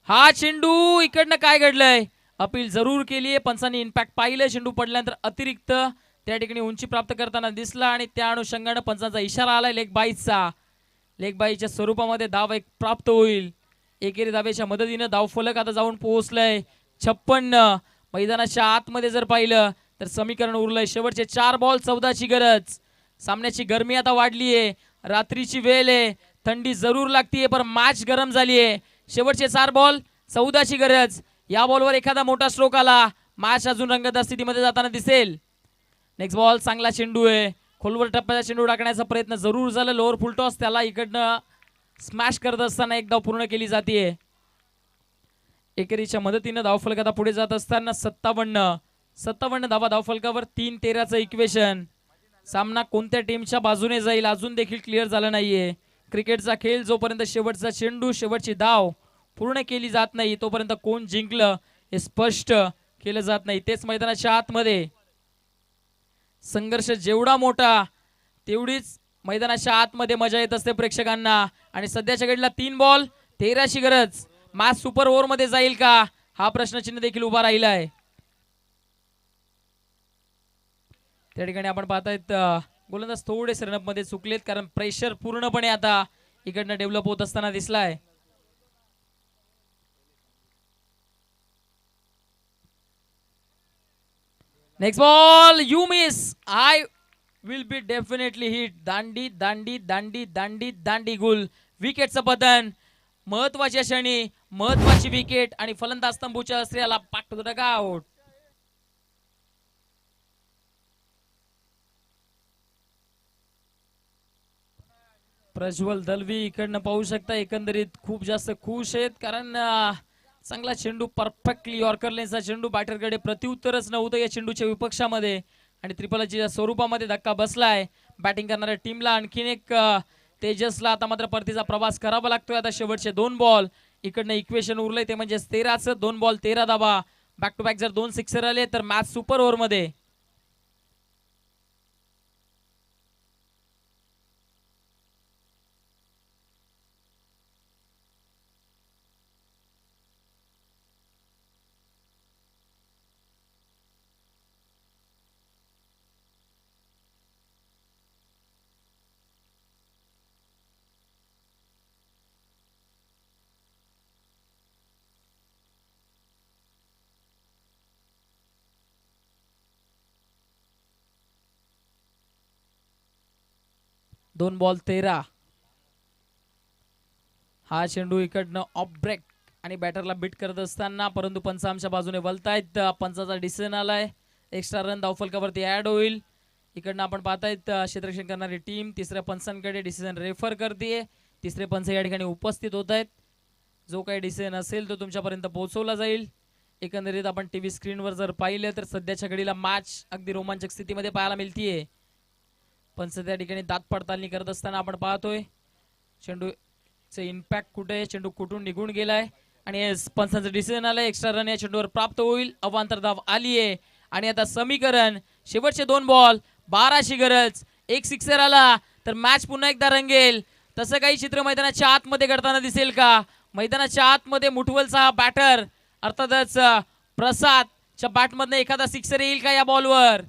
हा चेंडू इकडनं काय घडलंय अपील जरूर केलीये. पंचांनी इम्पॅक्ट पाहिलं. चेंडू पडल्यानंतर अतिरिक्त त्या ठिकाणी उंची प्राप्त करताना दिसला आणि त्या अनुषंगाने पंचांचा इशारा आलाय लेग बाईचा. लेग बाईच्या स्वरूपामध्ये धाव एक प्राप्त होईल. एकेरी धावेच्या मदतीने धावफलक आता जाऊन पोहोचलंय 56. मैदानाच्या आतमध्ये जर पाहिलं तर समीकरण उरलंय. शेवटचे 4 बॉल 14ची गरज. सामन्याची गरमी आता वाढलीये. रात्रीची वेळ आहे. थंडी जरूर लागतीये पण मॅच गरम झालीये. शेवटचे 4 बॉल 14ची गरज. या बॉलवर एखादा मोठा स्ट्रोक आला मॅच अजून रंगतदार स्थितीमध्ये जाताना दिसेल. नेक्स्ट बॉल चांगला चेंडू आहे. खोलवर टप्प्याचा चेंडू टाकण्याचा प्रयत्न जरूर झाला. लोअर फुलटॉस त्याला इकडनं स्मॅश करत असताना एक धाव पूर्ण केली जाते. एकेरीच्या मदतीने धावफलक आता पुढे जात असताना 57 धावा धावफलकावर. 3-13चं इक्वेशन. सामना कोणत्या टीमच्या बाजूने जाईल अजून देखील क्लिअर झालं नाहीये. क्रिकेटचा खेळ जोपर्यंत शेवटचा चेंडू शेवटची धाव पूर्ण केली जात नाही तोपर्यंत कोण जिंकलं हे स्पष्ट केलं जात नाही. तेच मैदानाच्या आतमध्ये संघर्ष जेवढा मोठा तेवढीच मैदानाच्या आतमध्ये मजा येत असते प्रेक्षकांना. आणि सध्याच्या घडीला 3 बॉल 13ची गरज. मॅच सुपर ओव्हर मध्ये जाईल का हा प्रश्नचिन्ह देखील उभा राहिला आहे. त्या ठिकाणी आपण पाहतायत गोलंदाज थोडेसे रनअप मध्ये चुकलेत कारण प्रेशर पूर्णपणे आता इकडनं डेव्हलप होत असताना दिसलाय. Next ball you miss. I will be definitely hit. दांडी दांडी दांडी दांडी दांडी गुल. विकेटचं पतन. महत्वाच्या क्षणी महत्वाची विकेट आणि फलंदाज तंबूच्या अस्त्र्याला पाठ to the dugout. Prajwal Dalvi इकडनं पाहू शकता एकंदरीत खूप जास्त खुश आहेत कारण चांगला चेंडू परफेक्टली यॉर्कर लेन्सचा चेंडू बॅटरकडे प्रत्युत्तरच नव्हतं या चेंडूच्या विपक्षामध्ये आणि त्रिफलाच्या स्वरूपामध्ये धक्का बसलाय. बॅटिंग करणाऱ्या टीमला आणखीन एक तेजसला आता मात्र परतीचा प्रवास करावा लागतोय. आता शेवटचे 2 बॉल इकडनं इक्वेशन उरलंय ते म्हणजे 13चं. 2 बॉल 13 धावा. बॅक टू बॅक जर 2 सिक्सर आले तर मॅच सुपर ओव्हर मध्ये. 2 बॉल 13. हा चेंडू इकडनं ऑफ ब्रेक आणि बॅटरला बीट करत असताना, परंतु पंच आमच्या बाजूने वलतायत. पंचाचा डिसिजन आलाय, एक्स्ट्रा रन धावफलकावरती ऍड होईल. इकडनं आपण पाहतायत क्षेत्ररक्षण करणारी टीम तिसऱ्या पंचांकडे डिसिजन रेफर करते. तिसरे पंच या ठिकाणी उपस्थित होत आहेत. जो काही डिसिजन असेल तो तुमच्यापर्यंत पोहोचवला जाईल. एकंदरीत आपण टीव्ही स्क्रीनवर जर पाहिलं तर सध्याच्या घडीला मॅच अगदी रोमांचक स्थितीमध्ये पाहायला मिळतीये. पंच त्या ठिकाणी दात पडताळणी करत असताना आपण पाहतोय चेंडूचे इम्पॅक्ट कुठे आहे, चेंडू कुठून निघून गेलाय आणि पंचांचं डिसिजन आलंय. एक्स्ट्रा रन या चेंडूवर प्राप्त होईल. अवांतर धाव आली आहे आणि आता समीकरण शेवटचे 2 बॉल 12ची गरज. एक सिक्सर आला तर मॅच पुन्हा एकदा रंगेल. तसं काही चित्र मैदानाच्या आतमध्ये घडताना दिसेल का? मैदानाच्या आतमध्ये मुठवलचा हा बॅटर अर्थातच प्रसादच्या बॅटमधनं एखादा सिक्सर येईल का या बॉलवर?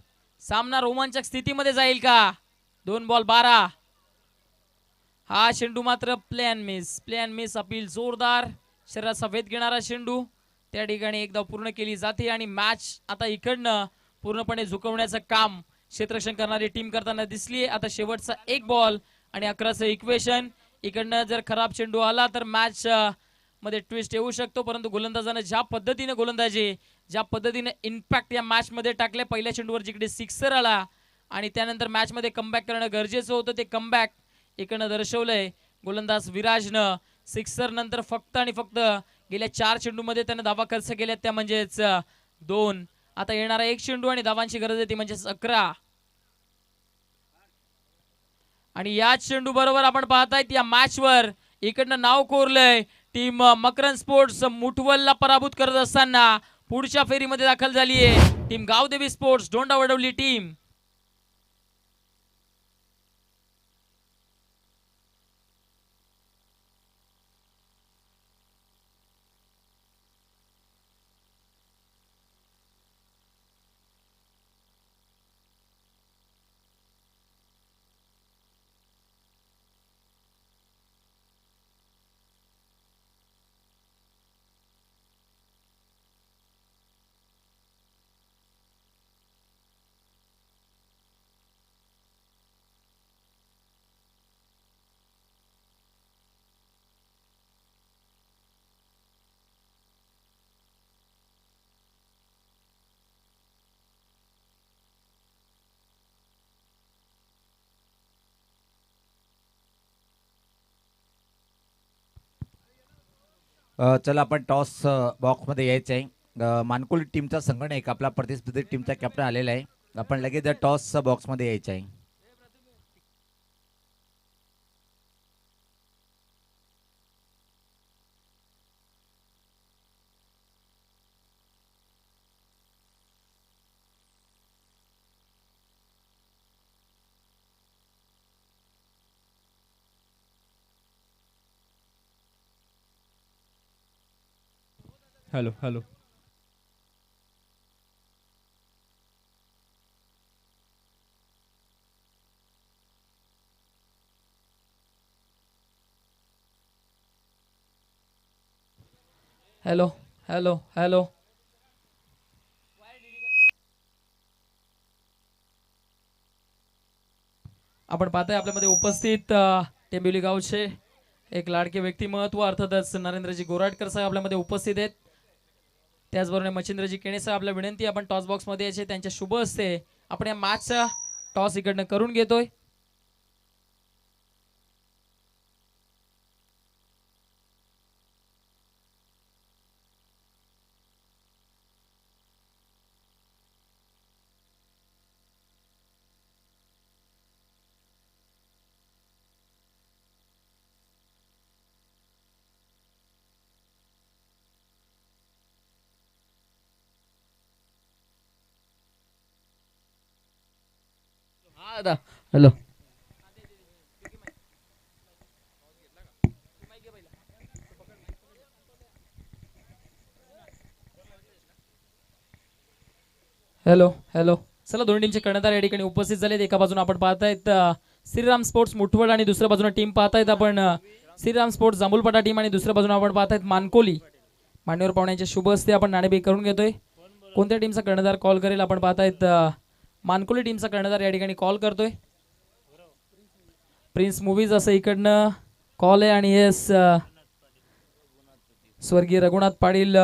सामना रोमांचक स्थितीमध्ये जाईल का? 2 बॉल 12. हा चेंडू मात्र प्लॅन मिस अपील जोरदार शरीराचा वेध घेणारा चेंडू त्या ठिकाणी एकदा पूर्ण केली जाते आणि मॅच आता इकडनं पूर्णपणे झुकवण्याचं काम क्षेत्ररक्षण करणारी टीम करताना दिसली. आता शेवटचा 1 बॉल आणि 11चं इक्वेशन. इकडनं जर खराब चेंडू आला तर मॅच मध्ये ट्विस्ट येऊ शकतो, परंतु गोलंदाजाने ज्या पद्धतीने इम्पॅक्ट या मॅच मध्ये टाकले, पहिल्या चेंडूवर जिकडे सिक्सर आला आणि त्यानंतर मॅच मध्ये कमबॅक करणं गरजेचं होतं, ते कमबॅक इकडनं दर्शवलंय गोलंदाज विराजनं. सिक्सर नंतर फक्त आणि फक्त गेल्या 4 चेंडूमध्ये त्यानं धावा खर्च केल्यात, त्या म्हणजेच 2. आता येणारा 1 चेंडू आणि धावांची गरज आहे ती म्हणजेच 11. आणि या चेंडू बरोबर आपण पाहतायत या मॅचवर इकडनं नाव कोरलंय टीम मकरंद स्पोर्ट्स मुठवलला पराभूत करत असताना पुढच्या फेरीमध्ये दाखल झाली आहे टीम गावदेवी स्पोर्ट्स दोंडा वडवली टीम. चला आपण टॉस बॉक्समध्ये यायचं आहे. मानकुल टीमचा संगणक आपला प्रतिस्पर्धी टीमचा कॅप्टन आलेला आहे. आपण लगेच टॉस बॉक्समध्ये यायचं आहे. Hello hello hello hello hello आपण पाहताय आपल्यामध्ये उपस्थित टेंबिवली गावचे एक लाडके व्यक्तिमत्व अर्थातच नरेंद्रजी गोराटकर साहेब आपल्यामध्ये उपस्थित आहेत. त्याचबरोबर मच्छिंद्रजी केणे साहेब आपल्या विनंती आपण टॉस बॉक्स मध्ये यायचे, त्यांच्या शुभ हस्ते आपण या मॅचचा टॉस इकडनं करून घेतोय. हॅलो हॅलो हॅलो चला दोन्ही टीमचे कर्णधार या ठिकाणी उपस्थित झालेत. एका बाजूने आपण पाहतायत श्रीराम स्पोर्ट्स मुठवड आणि दुसऱ्या बाजूने टीम पाहतायत आपण श्रीराम स्पोर्ट्स जांभूलपाटा टीम आणि दुसऱ्या बाजूने आपण पाहतायत मानकोली. मान्यवर पाहुण्यांच्या शुभ हस्ते आपण नाणेफेक करून घेतोय. कोणत्या टीमचा कर्णधार कॉल करेल आपण पाहतायत मानकोली टीमचा कर्णधार या ठिकाणी कॉल करतोय. प्रिन्स मूवीज असं इकडनं कॉल आहे आणि येस स्वर्गीय रघुनाथ पाटील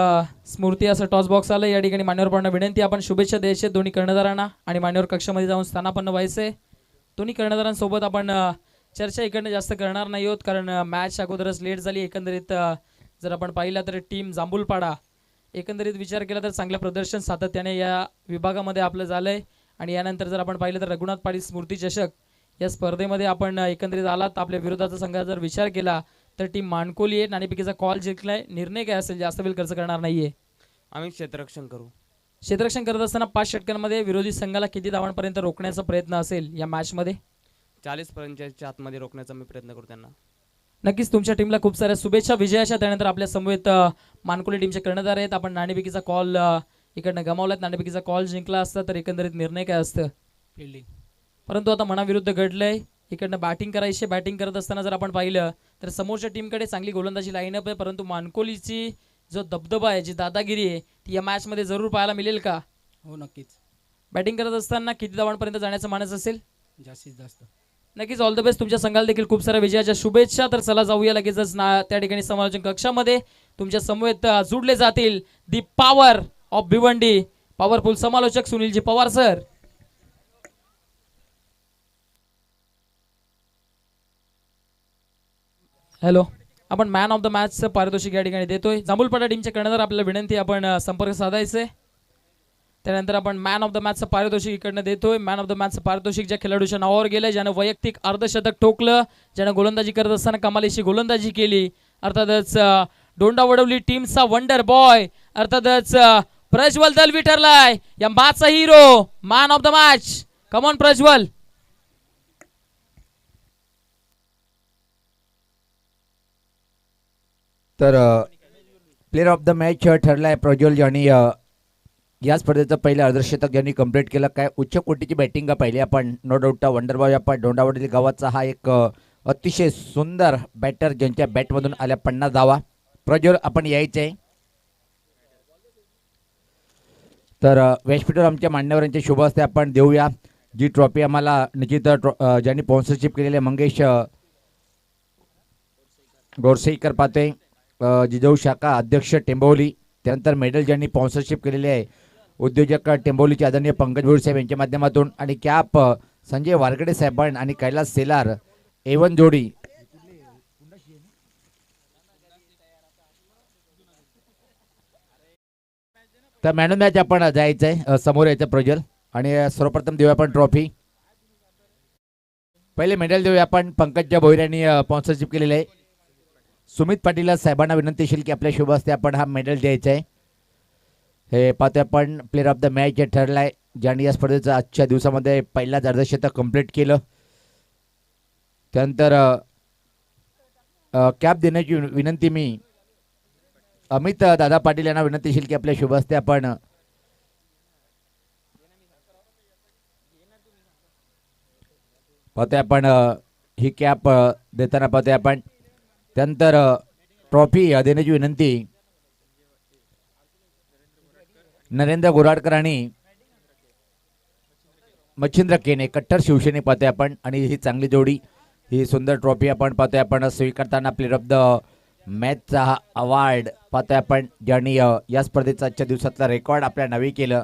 स्मृती असं टॉस बॉक्स आलं. या ठिकाणी मान्यवरांना विनंती आपण शुभेच्छा द्यायचे दोन्ही कर्णधारांना आणि मान्यवर कक्षामध्ये जाऊन स्थानापन्न व्हायचे. दोन्ही कर्णधारांसोबत आपण चर्चा इकडनं जास्त करणार नाही आहोत कारण मॅच अगोदरच लेट झाली. एकंदरीत जर आपण पाहिलं तर टीम जांभूलपाडा एकंदरीत विचार केला तर चांगलं प्रदर्शन सातत्याने या विभागामध्ये आपलं झालंय. आणि यानंतर जर आपण पाहिलं तर रघुनाथ पाटील स्मृती चषक या स्पर्धेमध्ये आपण एकंदरीत आलात आपल्या विरोधाचा संघाचा जर विचार केला तर टीम मानकोली आहे. नाणेफेकीचा कॉल जिंकलाय. निर्णय काय असेल जास्त वेळ खर्च करणार नाहीये. आम्ही क्षेत्ररक्षण करू. क्षेत्ररक्षण करत असताना 5 षटकांमध्ये विरोधी संघाला किती धावांपर्यंत रोखण्याचा प्रयत्न असेल या मॅचमध्ये? 40 आतमध्ये रोखण्याचा मी प्रयत्न करू त्यांना. नक्कीच तुमच्या टीमला खूप साऱ्या शुभेच्छा विजयाच्या. त्यानंतर आपल्या समवेत मानकोली टीमचे कर्णधार आहेत. आपण नाणेफेकीचा कॉल इकडनं गमावलात. नाणेफेकीचा कॉल जिंकला असता तर एकंदरीत निर्णय काय असतं? फिल्डिंग. परंतु आता मनाविरुद्ध घडलंय. इकडनं बॅटिंग करायची. बॅटिंग करत असताना जर आपण पाहिलं तर समोरच्या टीमकडे चांगली गोलंदाजी लाईनअप आहे परंतु मानकोलीची जो दबदबा आहे जी दादागिरी आहे ती या मॅचमध्ये जरूर पाहायला मिळेल का? हो नक्कीच. बॅटिंग करत असताना किती धावांपर्यंत जाण्याचं मानस असेल? जास्तीत जास्त. नक्कीच ऑल द बेस्ट. तुमच्या संघाला देखील खूप साऱ्या विजयाच्या शुभेच्छा. तर चला जाऊया लगेचच त्या ठिकाणी समालोचन कक्षामध्ये तुमच्या समवेत जुडले जातील the power of Bhiwandi powerful समालोचक सुनीलजी पवार सर. हॅलो. आपण मॅन ऑफ द मॅचचं पारितोषिक या ठिकाणी देतोय. जांभूलपाडा टीमच्या कर्णधार आपल्याला विनंती आपण संपर्क साधायचे. त्यानंतर आपण मॅन ऑफ द मॅचचं पारितोषिक इकडनं देतोय. मॅन ऑफ द मॅचचं पारितोषिक ज्या खेळाडूच्या नावावर गेलं ज्यानं वैयक्तिक अर्धशतक ठोकलं ज्यानं गोलंदाजी करत असताना कमालीची गोलंदाजी केली अर्थातच डोंडा वडवली टीमचा वंडर बॉय अर्थातच प्रज्वल दलवी ठरलाय या मॅचचा hero man of the match. Come on Prajwal. तर प्लेअर ऑफ द मॅच ठरलाय प्रज्वल ज्यांनी या स्पर्धेचं पहिलं अर्धशतक ज्यांनी कंप्लीट केलं. काय उच्च कोटीची बॅटिंग पाहिली आपण. नो डाऊट वंडरबॉय आपण डोंडावडील गावाचा हा एक अतिशय सुंदर बॅटर ज्यांच्या बॅटमधून आल्या 50 धावा. प्रज्वल आपण यायचे. तर व्यासपीठावर आमच्या मान्यवरांचे शुभ हस्ते आपण देऊया जी ट्रॉफी आम्हाला निश्चित ज्यांनी स्पॉन्सरशिप केलेले मंगेश गोरसेकर पाते जिजाऊ शाखा अध्यक्ष टेंबोली. त्यानंतर मेडल ज्यांनी स्पॉन्सरशिप केलेले आहे उद्योजक टेंबोलीचे आदरणीय पंकज भोईर साहेब यांच्या माध्यमातून आणि कॅप संजय वारकडे साहेबांन आणि कैलास सेलार एवन जोडी. तर मॅन ऑफ मॅच आपण जायचंय समोर यायचं प्रज्वल आणि सर्वप्रथम देऊया आपण ट्रॉफी. पहिले मेडल देऊया आपण पंकज भोईर यांनी स्पॉन्सरशिप केलेले आहे. सुमित पाटील साहेबांना विनंतीशील की आपल्या शुभ हस्ते आपण हा मेडल द्यायचा आहे. हे पाहतोय आपण प्लेअर ऑफ द मॅच ठरलाय ज्यांनी या स्पर्धेचं आजच्या दिवसामध्ये पहिलाच अर्धशतक कंप्लीट केलं. त्यानंतर कॅप देण्याची विनंती मी अमित दादा पाटील यांना विनंतीशील की आपल्या शुभ हस्ते आपण पाहतोय आपण ही कॅप देताना पाहतोय आपण. त्यानंतर ट्रॉफी देण्याची विनंती नरेंद्र गोराडकर आणि मच्छिंद्र केने कट्टर शिवसेने पाहतोय आपण आणि ही चांगली जोडी ही सुंदर ट्रॉफी आपण पाहतोय आपण स्वीकारताना प्लेअर ऑफ द मॅचचा हा अवॉर्ड पाहतोय आपण ज्यांनी या स्पर्धेचा आजच्या दिवसातला रेकॉर्ड आपल्या नावे केलं.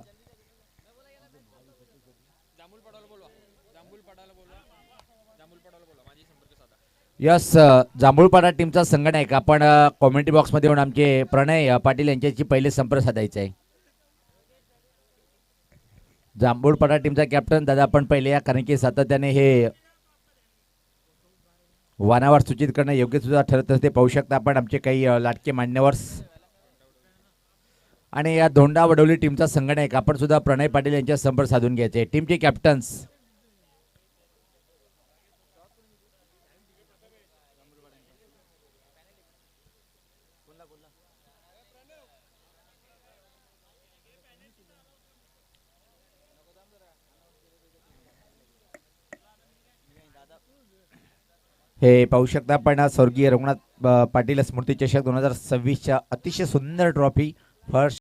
यस जांभूळपाडा टीमचा संघटक आपण कॉमेंट्री बॉक्समध्ये येऊन आमचे प्रणय पाटील यांच्याशी पहिले संपर्क साधायचा आहे. जांभूळपाडा टीमचा कॅप्टन दादा आपण पहिले या कारण की सातत्याने हे वानावर सूचित करणं योग्य सुद्धा ठरत असते. पाहू शकता आपण आमचे काही लाटके मान्यवर्स आणि या धोंडा वडवली टीमचा संघटक आपण सुद्धा प्रणय पाटील यांच्या संपर्क साधून घ्यायचे. टीमचे कॅप्टन्स हे पाहू शकता आपण स्वर्गीय रघुनाथ पाटील स्मृती चषक 2026च्या अतिशय सुंदर ट्रॉफी फर्स्ट